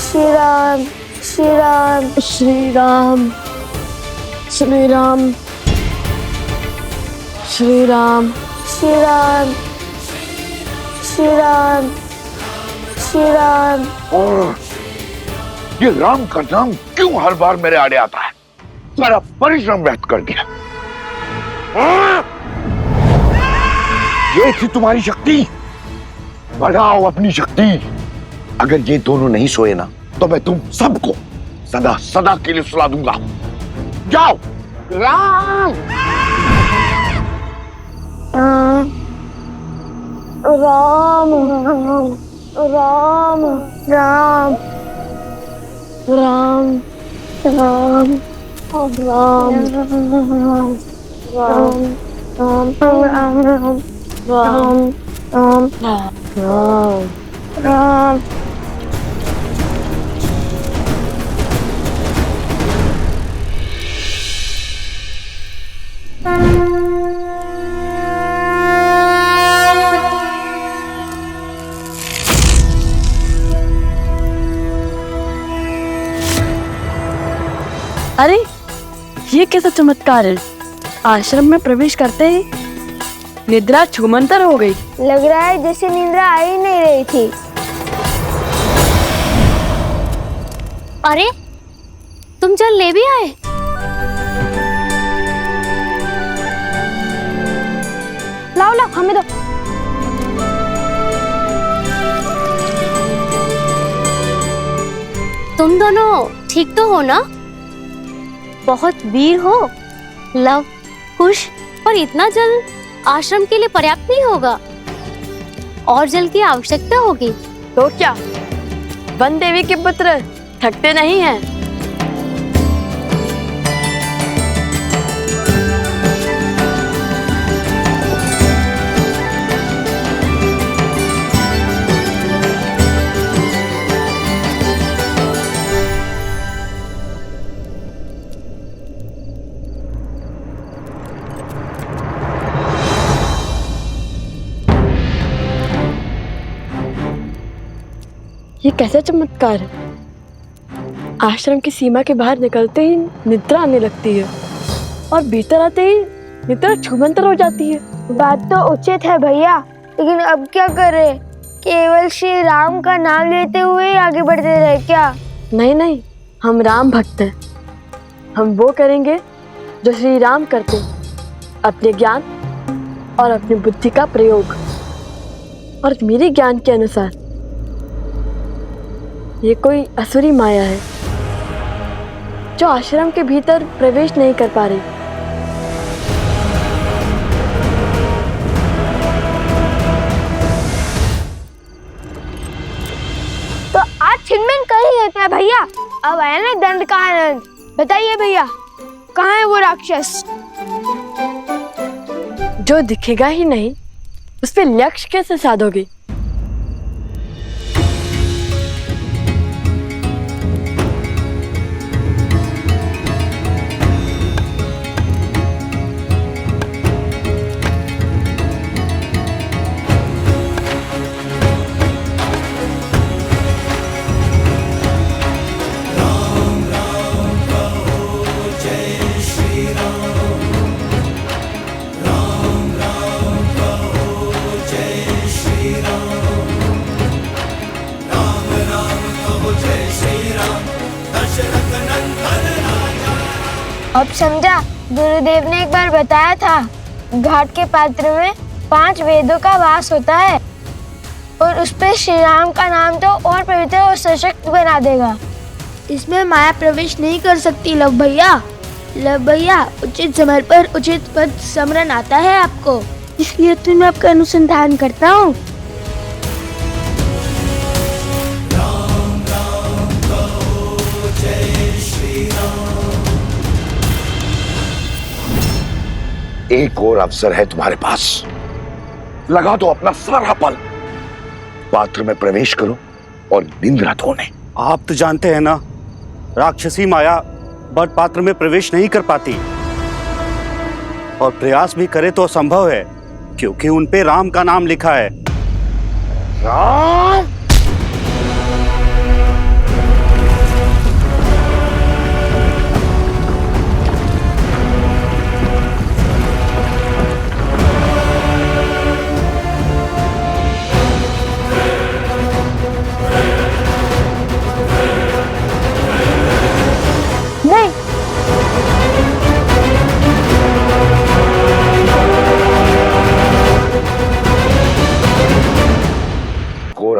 श्री राम। श्री राम। श्री राम। श्री राम। श्री राम। श्री राम। श्री राम। श्री राम। और ये राम का नाम क्यों हर बार मेरे आड़े आता है? सारा परिश्रम व्यर्थ कर दिया। ये थी तुम्हारी शक्ति, बढ़ाओ अपनी शक्ति। अगर ये दोनों नहीं सोए ना तो मैं तुम सबको सदा सदा के लिए सुला दूंगा। जाओ। राम राम राम राम राम राम राम। अरे ये कैसा चमत्कार है। आश्रम में प्रवेश करते ही निद्रा छूमंतर हो गई। लग रहा है जैसे निद्रा आ ही नहीं रही थी। अरे तुम जल ले भी आए? लाओ हमें दो। तुम दोनों ठीक तो हो ना? बहुत वीर हो। लव, कुश, पर इतना जल आश्रम के लिए पर्याप्त नहीं होगा, और जल की आवश्यकता होगी। तो क्या वन देवी के पुत्र थकते नहीं हैं? ये कैसा चमत्कार है? आश्रम की सीमा के बाहर निकलते ही निद्रा आने लगती है और भीतर आते ही निद्रा छूमंतर हो जाती है। बात तो उचित है भैया, लेकिन अब क्या करें? केवल श्री राम का नाम लेते हुए ही आगे बढ़ते रहे क्या? नहीं नहीं, हम राम भक्त हैं। हम वो करेंगे जो श्री राम करते, अपने ज्ञान और अपनी बुद्धि का प्रयोग। और मेरे ज्ञान के अनुसार ये कोई असुरी माया है जो आश्रम के भीतर प्रवेश नहीं कर पा रही। तो आज छिनमिन कर ही लेते हैं भैया। अब आया ना दंड का आनंद। बताइए भैया, कहाँ है वो राक्षस? जो दिखेगा ही नहीं उस पे लक्ष्य कैसे साधोगे? अब समझा, गुरुदेव ने एक बार बताया था घाट के पात्र में 5 वेदों का वास होता है और उस पे श्री राम का नाम तो और पवित्र और सशक्त बना देगा। इसमें माया प्रवेश नहीं कर सकती लव भैया। लव भैया, उचित समय पर उचित पद स्मरण आता है आपको, इसलिए तो मैं आपका अनुसंधान करता हूँ। एक और अवसर है तुम्हारे पास, लगा दो अपना सारा बल, पात्र में प्रवेश करो और निंद्रा धोने। आप तो जानते हैं ना, राक्षसी माया बट पात्र में प्रवेश नहीं कर पाती और प्रयास भी करे तो असंभव है, क्योंकि उन पे राम का नाम लिखा है। राम?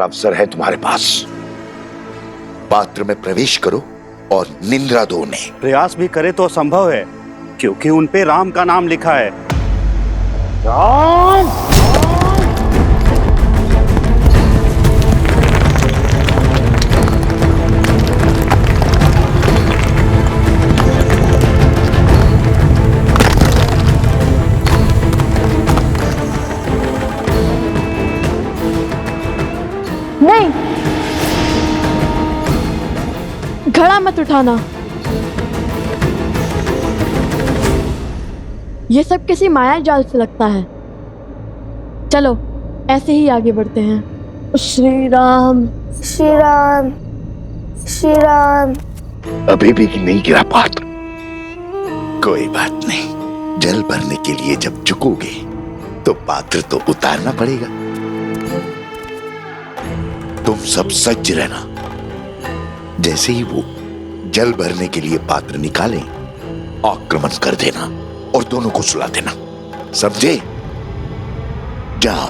अवसर है तुम्हारे पास, पात्र में प्रवेश करो और निंद्रा धोने। प्रयास भी करे तो असंभव है, क्योंकि उन पे राम का नाम लिखा है। राम? नहीं, घड़ा मत उठाना। ये सब किसी माया जाल से लगता है। चलो ऐसे ही आगे बढ़ते हैं। श्री राम, श्री राम, श्री राम। अभी भी नहीं गिरा पात्र। कोई बात नहीं, जल भरने के लिए जब झुकोगे तो पात्र तो उतारना पड़ेगा। तुम सब सज्ज रहना, जैसे ही वो जल भरने के लिए पात्र निकालें, आक्रमण कर देना और दोनों को सुला देना, समझे? जाओ।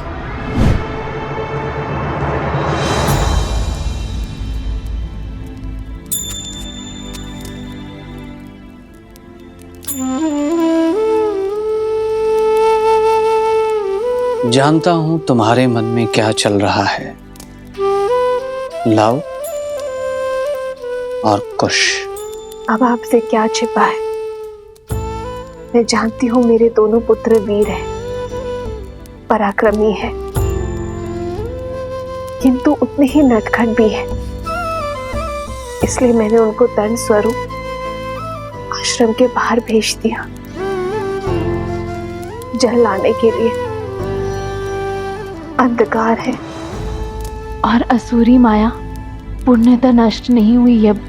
जानता हूं तुम्हारे मन में क्या चल रहा है, लव और कुश। अब आपसे क्या छिपा है? मैं जानती हूँ मेरे दोनों पुत्र वीर हैं, पराक्रमी हैं, किंतु उतने ही नटखट भी हैं। इसलिए मैंने उनको दंड स्वरूप आश्रम के बाहर भेज दिया, जल लाने के लिए। अंधकार है और असुरी माया पूर्णतः नष्ट नहीं हुई अब।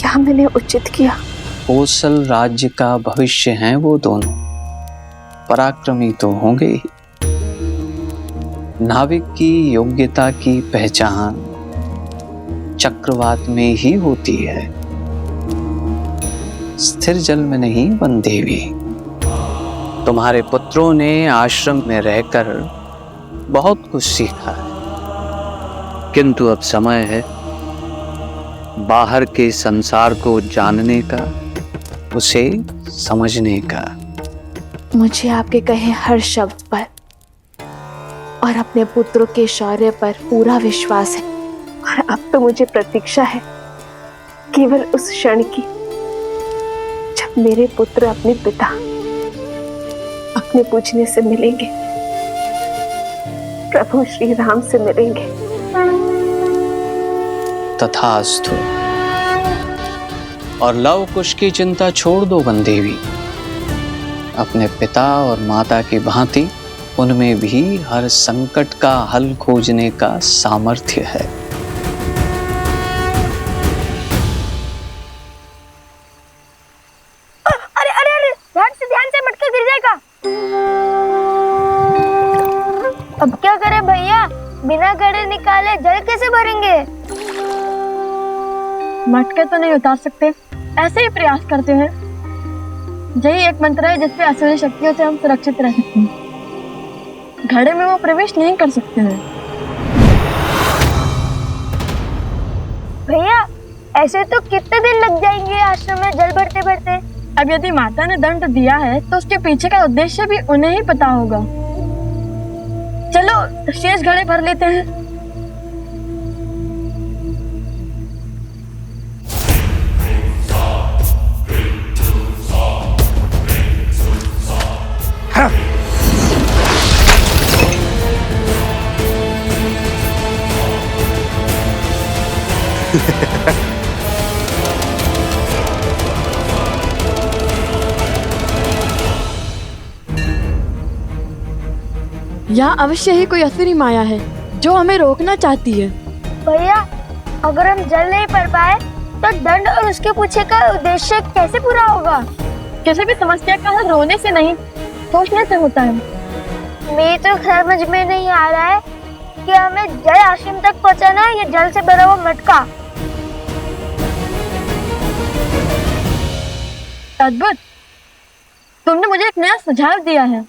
क्या मैंने उचित किया? कोसल राज्य का भविष्य हैं वो दोनों, पराक्रमी तो होंगे ही। नाविक की योग्यता की पहचान चक्रवात में ही होती है, स्थिर जल में नहीं वन देवी। तुम्हारे पुत्रों ने आश्रम में रहकर बहुत कुछ सीखा है, किंतु अब समय है बाहर के संसार को जानने का, उसे समझने का। मुझे आपके कहे हर शब्द पर और अपने पुत्रों के शौर्य पर पूरा विश्वास है, और अब तो मुझे प्रतीक्षा है केवल उस क्षण की जब मेरे पुत्र अपने पिता, अपने पूजने से मिलेंगे, प्रभु श्री राम से मिलेंगे। तथास्तु। और लव कुश की चिंता छोड़ दो वन देवी। अपने पिता और माता की भांति उनमें भी हर संकट का हल खोजने का सामर्थ्य है। अरे अरे अरे, ध्यान से मटका गिर जाएगा। अब क्या करें भैया, बिना घड़े निकाले जल कैसे भरेंगे? मटके तो नहीं उतार सकते, ऐसे ही प्रयास करते हैं। यही एक मंत्र है जिससे असुरी शक्तियों से हम सुरक्षित रह सकते हैं। घड़े में वो प्रवेश नहीं कर सकते हैं। भैया ऐसे तो कितने दिन लग जाएंगे आश्रम में जल भरते भरते? अब यदि माता ने दंड दिया है तो उसके पीछे का उद्देश्य भी उन्हें ही पता होगा। चलो शेष घड़े भर लेते हैं। यहाँ अवश्य ही कोई असुरी माया है जो हमें रोकना चाहती है। भैया अगर हम जल नहीं भर पाए तो दंड और उसके पीछे का उद्देश्य कैसे पूरा होगा? किसी भी समस्या का हल रोने से नहीं, सोचने से होता है। मेरी तो समझ में नहीं आ रहा है कि हमें जल आश्रम तक पहुँचाना है या जल से भरा हुआ मटका। अद्भुत, तुमने मुझे एक नया सुझाव दिया है।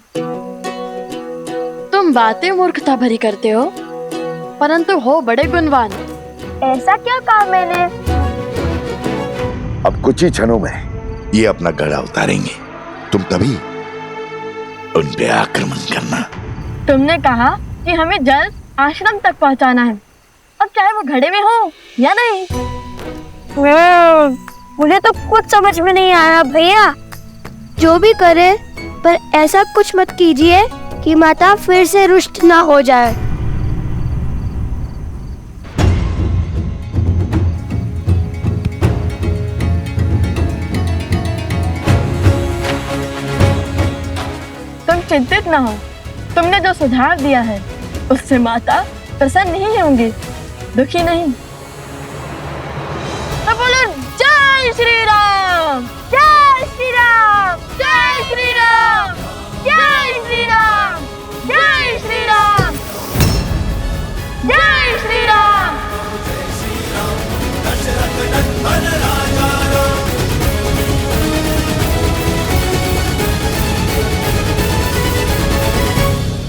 तुम बातें मूर्खता भरी करते हो, परंतु हो बड़े गुणवान। ऐसा क्या कहा मैंने? अब कुछ ही क्षणों में ये अपना गड़ा उतारेंगे, तुम तभी उन पे आक्रमण करना। तुमने कहा कि हमें जल आश्रम तक पहुंचाना है, अब चाहे वो घड़े में हो या नहीं। मुझे तो कुछ समझ में नहीं आया भैया। जो भी करे पर ऐसा कुछ मत कीजिए कि माता फिर से रुष्ट ना हो जाए। तुम चिंतित ना हो, तुमने जो सुझाव दिया है उससे माता प्रसन्न नहीं होंगी, दुखी नहीं। तो बोलो जय श्री राम, जय श्री राम, जय श्री राम, जय श्री राम, जय श्री राम, जय श्री राम।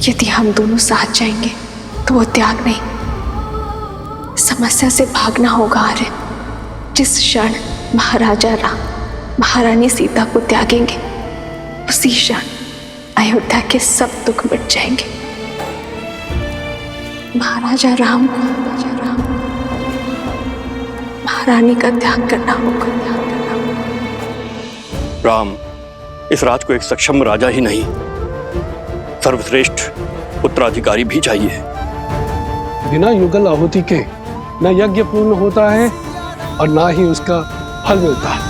यदि हम दोनों साथ जाएंगे तो वो त्याग नहीं, समस्या से भागना होगा। आर्य, जिस क्षण महाराजा राम महारानी सीता को त्यागेंगे उसी क्षण अयोध्या के सब दुख मिट जाएंगे। महाराजा राम महारानी का त्याग करना होगा। राम इस राज को एक सक्षम राजा ही नहीं, सर्वश्रेष्ठ उत्तराधिकारी भी चाहिए। बिना युगल आहुति के न यज्ञ पूर्ण होता है और ना ही उसका फल मिलता है।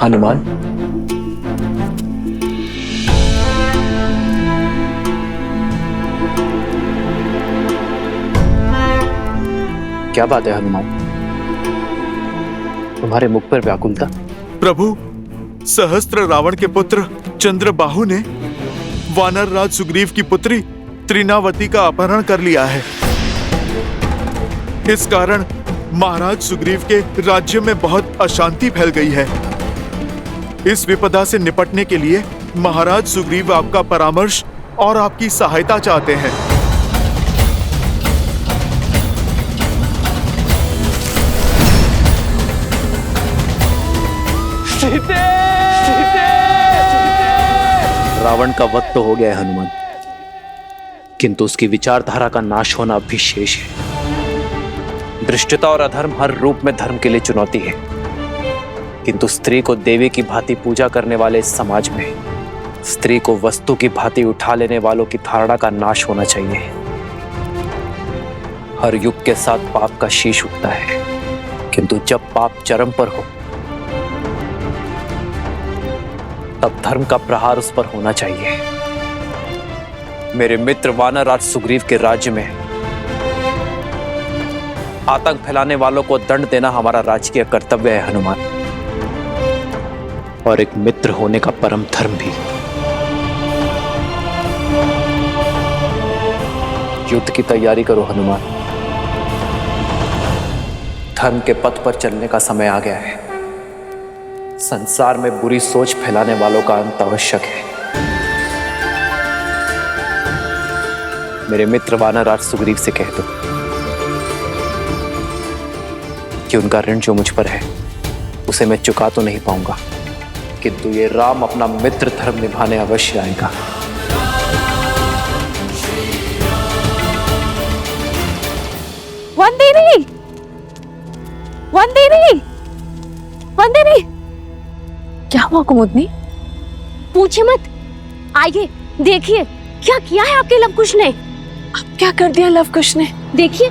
हनुमान, क्या बात है हनुमान? तुम्हारे मुख पर व्याकुलता? प्रभु, सहस्त्र रावण के पुत्र चंद्रबाहु ने वानर राज सुग्रीव की पुत्री त्रिनावती का अपहरण कर लिया है। इस कारण महाराज सुग्रीव के राज्य में बहुत अशांति फैल गई है। इस विपदा से निपटने के लिए महाराज सुग्रीव आपका परामर्श और आपकी सहायता चाहते हैं। रावण का वध तो हो गया है हनुमान, किंतु उसकी विचारधारा का नाश होना अब भी शेष है। धृष्टता और अधर्म हर रूप में धर्म के लिए चुनौती है, किंतु स्त्री को देवी की भांति पूजा करने वाले इस समाज में स्त्री को वस्तु की भांति उठा लेने वालों की धारणा का नाश होना चाहिए। हर युग के साथ पाप का शीश उठता है, किंतु जब पाप चरम पर हो तब धर्म का प्रहार उस पर होना चाहिए। मेरे मित्र वानर राज सुग्रीव के राज्य में आतंक फैलाने वालों को दंड देना हमारा राजकीय कर्तव्य है हनुमान, और एक मित्र होने का परम धर्म भी। युद्ध की तैयारी करो हनुमान, धर्म के पथ पर चलने का समय आ गया है। संसार में बुरी सोच फैलाने वालों का अंत आवश्यक है। मेरे मित्र वानर राज सुग्रीव से कह दो कि उनका ऋण जो मुझ पर है उसे मैं चुका तो नहीं पाऊंगा, किंतु ये राम अपना मित्र धर्म निभाने अवश्य आएगा। वंदिनी, वंदिनी, वंदिनी, क्या हुआ कुमुदनी? पूछे मत, आइए देखिए क्या किया है आपके लवकुश ने। अब क्या कर दिया लवकुश ने? देखिए।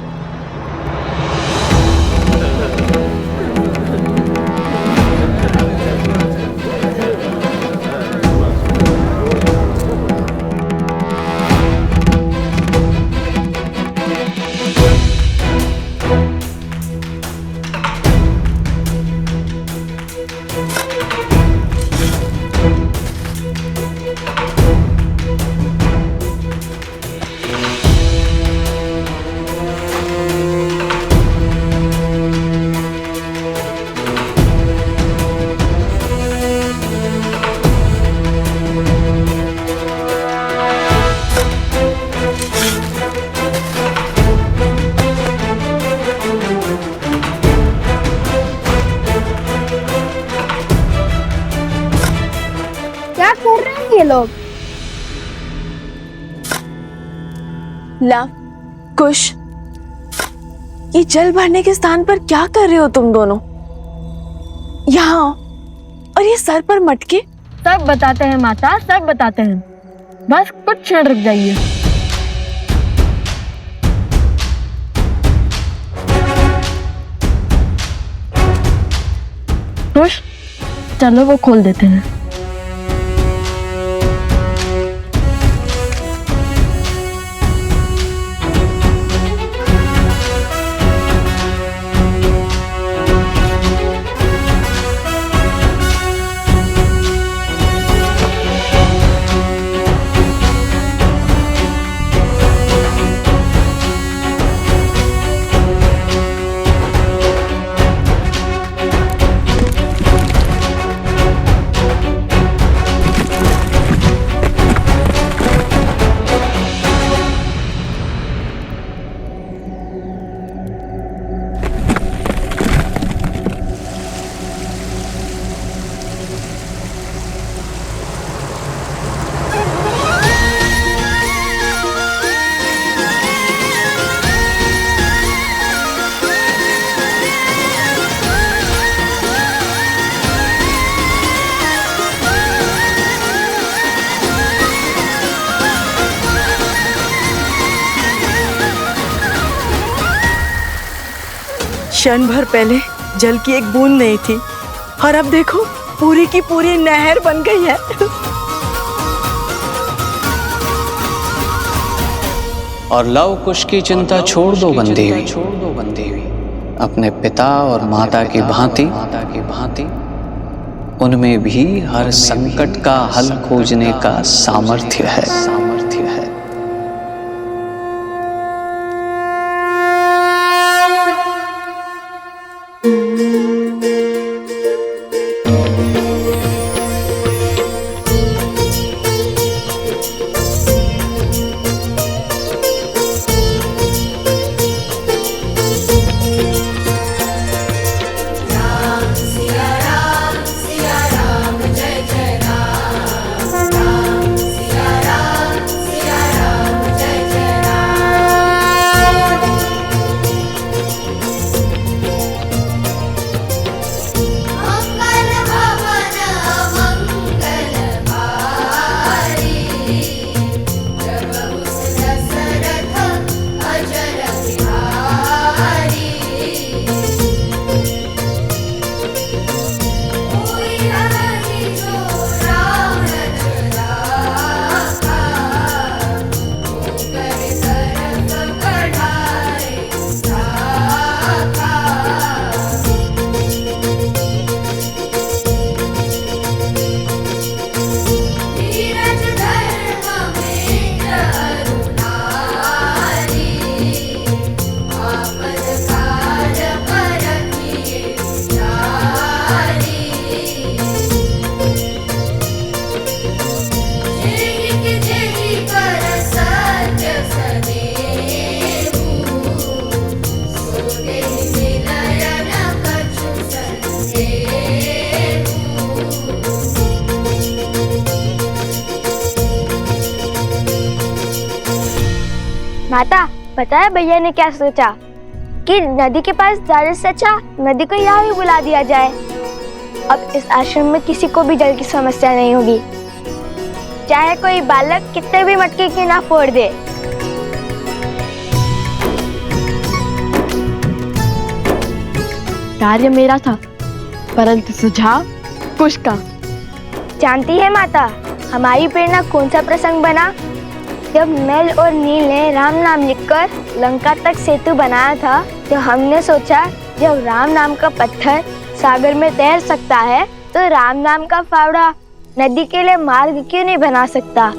क्या कर रहे हैं ये लोग? लव कुश, ये जल भरने के स्थान पर क्या कर रहे हो तुम दोनों? यहाँ आओ, और ये सर पर मटके। सब बताते हैं माता, सब बताते हैं, बस कुछ क्षण रुक जाइए। खुश, चलो वो खोल देते हैं। क्षण भर पहले जल की एक बूंद नहीं थी, और अब देखो पूरी की पूरी नहर बन गई है। और लव कुश की चिंता छोड़ दो बंदेवी। अपने पिता और माता की भांति उनमें भी हर संकट का हल खोजने का सामर्थ्य है। माता, पता है भैया ने क्या सोचा कि नदी के पास जाने से अच्छा नदी को यहाँ भी बुला दिया जाए। अब इस आश्रम में किसी को भी जल की समस्या नहीं होगी, चाहे कोई बालक कितने भी मटके की ना फोड़ दे। कार्य मेरा था, परंतु सुझाव कुश का। जानती है माता, हमारी प्रेरणा कौन सा प्रसंग बना? जब नल और नील ने राम नाम लिखकर लंका तक सेतु बनाया था, तो हमने सोचा जब राम नाम का पत्थर सागर में तैर सकता है, तो राम नाम का फावड़ा नदी के लिए मार्ग क्यों नहीं बना सकता?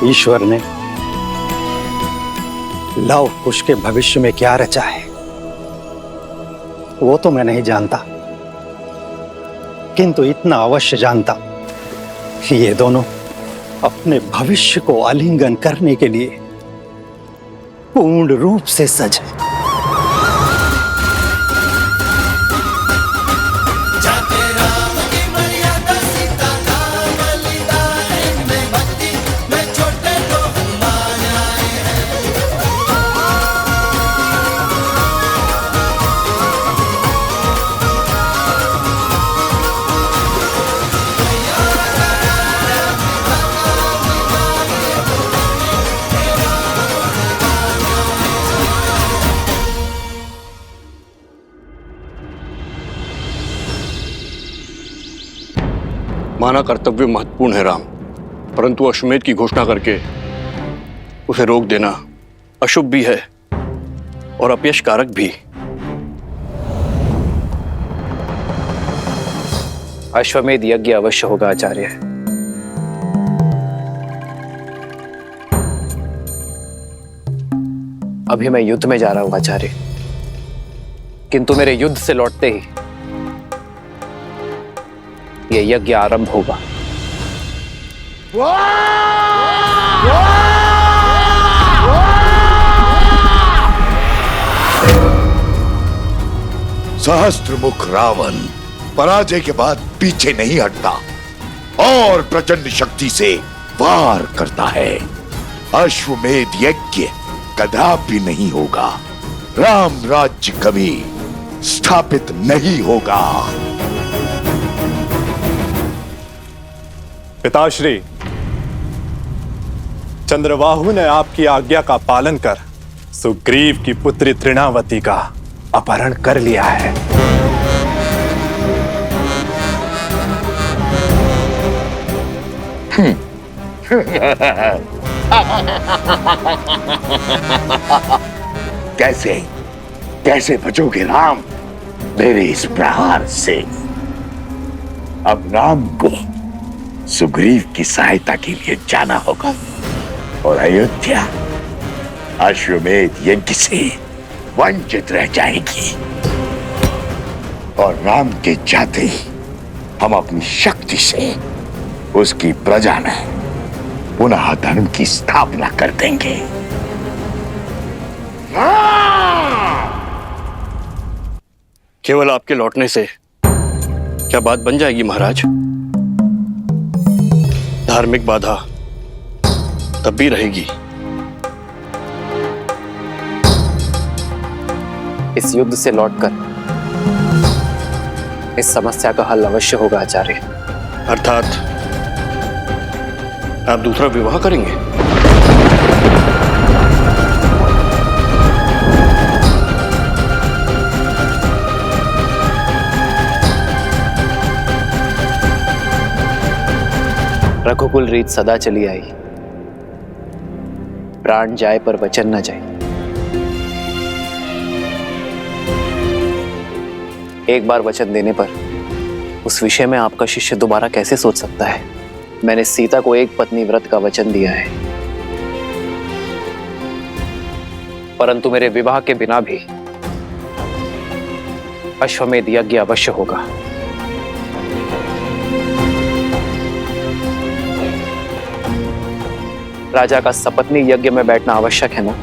ईश्वर ने लव कुश के भविष्य में क्या रचा है वो तो मैं नहीं जानता, किंतु इतना अवश्य जानता कि ये दोनों अपने भविष्य को आलिंगन करने के लिए पूर्ण रूप से सजे। माना कर्तव्य महत्वपूर्ण है राम, परंतु अश्वमेध की घोषणा करके उसे रोक देना अशुभ भी है और अपयश कारक भी। अश्वमेध यज्ञ अवश्य होगा आचार्य। अभी मैं युद्ध में जा रहा हूं आचार्य, किंतु मेरे युद्ध से लौटते ही ये यज्ञ आरंभ होगा। सहस्त्रमुख रावण पराजय के बाद पीछे नहीं हटता और प्रचंड शक्ति से वार करता है। अश्वमेध यज्ञ कदापि नहीं होगा। राम राज्य कभी स्थापित नहीं होगा। पिताश्री, चंद्रबाहु ने आपकी आज्ञा का पालन कर सुग्रीव की पुत्री तृणावती का अपहरण कर लिया है। कैसे कैसे बचोगे राम मेरे इस प्रहार से? अब राम को सुग्रीव की सहायता के लिए जाना होगा और अयोध्या अश्वमेध यज्ञ से वंचित रह जाएगी। और राम के जाते ही हम अपनी शक्ति से उसकी प्रजा में पुनः धर्म की स्थापना कर देंगे। केवल आपके लौटने से क्या बात बन जाएगी महाराज? धार्मिक बाधा तब भी रहेगी। इस युद्ध से लौटकर इस समस्या का हल अवश्य होगा आचार्य। अर्थात आप दूसरा विवाह करेंगे? रघुकुल रीत सदा चली आई, प्राण जाए पर वचन न जाए। एक बार वचन देने पर उस विषय में आपका शिष्य दोबारा कैसे सोच सकता है? मैंने सीता को एक पत्नी व्रत का वचन दिया है, परंतु मेरे विवाह के बिना भी अश्वमेध यज्ञ अवश्य होगा। राजा का सपत्नी यज्ञ में बैठना आवश्यक है ना?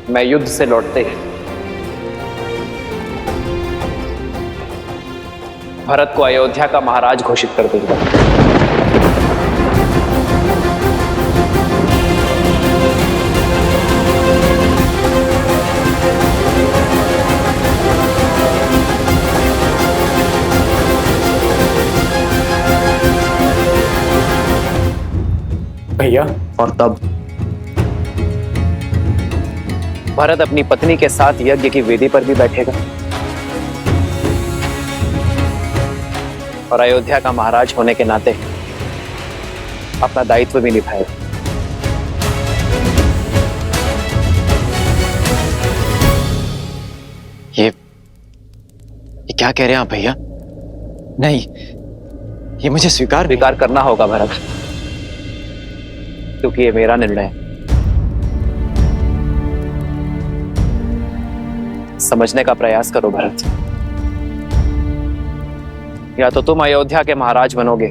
मैं युद्ध से लौटते ही भरत को अयोध्या का महाराज घोषित कर दूंगा। भैया, और तब भरत अपनी पत्नी के साथ यज्ञ की वेदी पर भी बैठेगा और अयोध्या का महाराज होने के नाते अपना दायित्व भी निभाएगा। ये क्या कह रहे हैं आप भैया? नहीं, ये मुझे स्वीकार करना होगा भरत, क्योंकि ये मेरा निर्णय है। समझने का प्रयास करो भरत, या तो तुम अयोध्या के महाराज बनोगे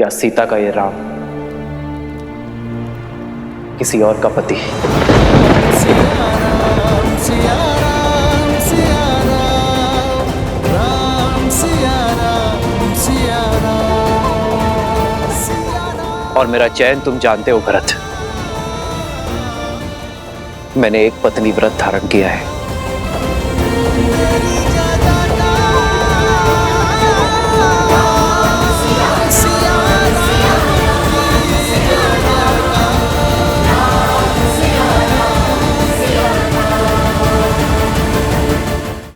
या सीता का ये राम किसी और का पति। और मेरा चयन तुम जानते हो भरत, मैंने एक पत्नी व्रत धारण किया है।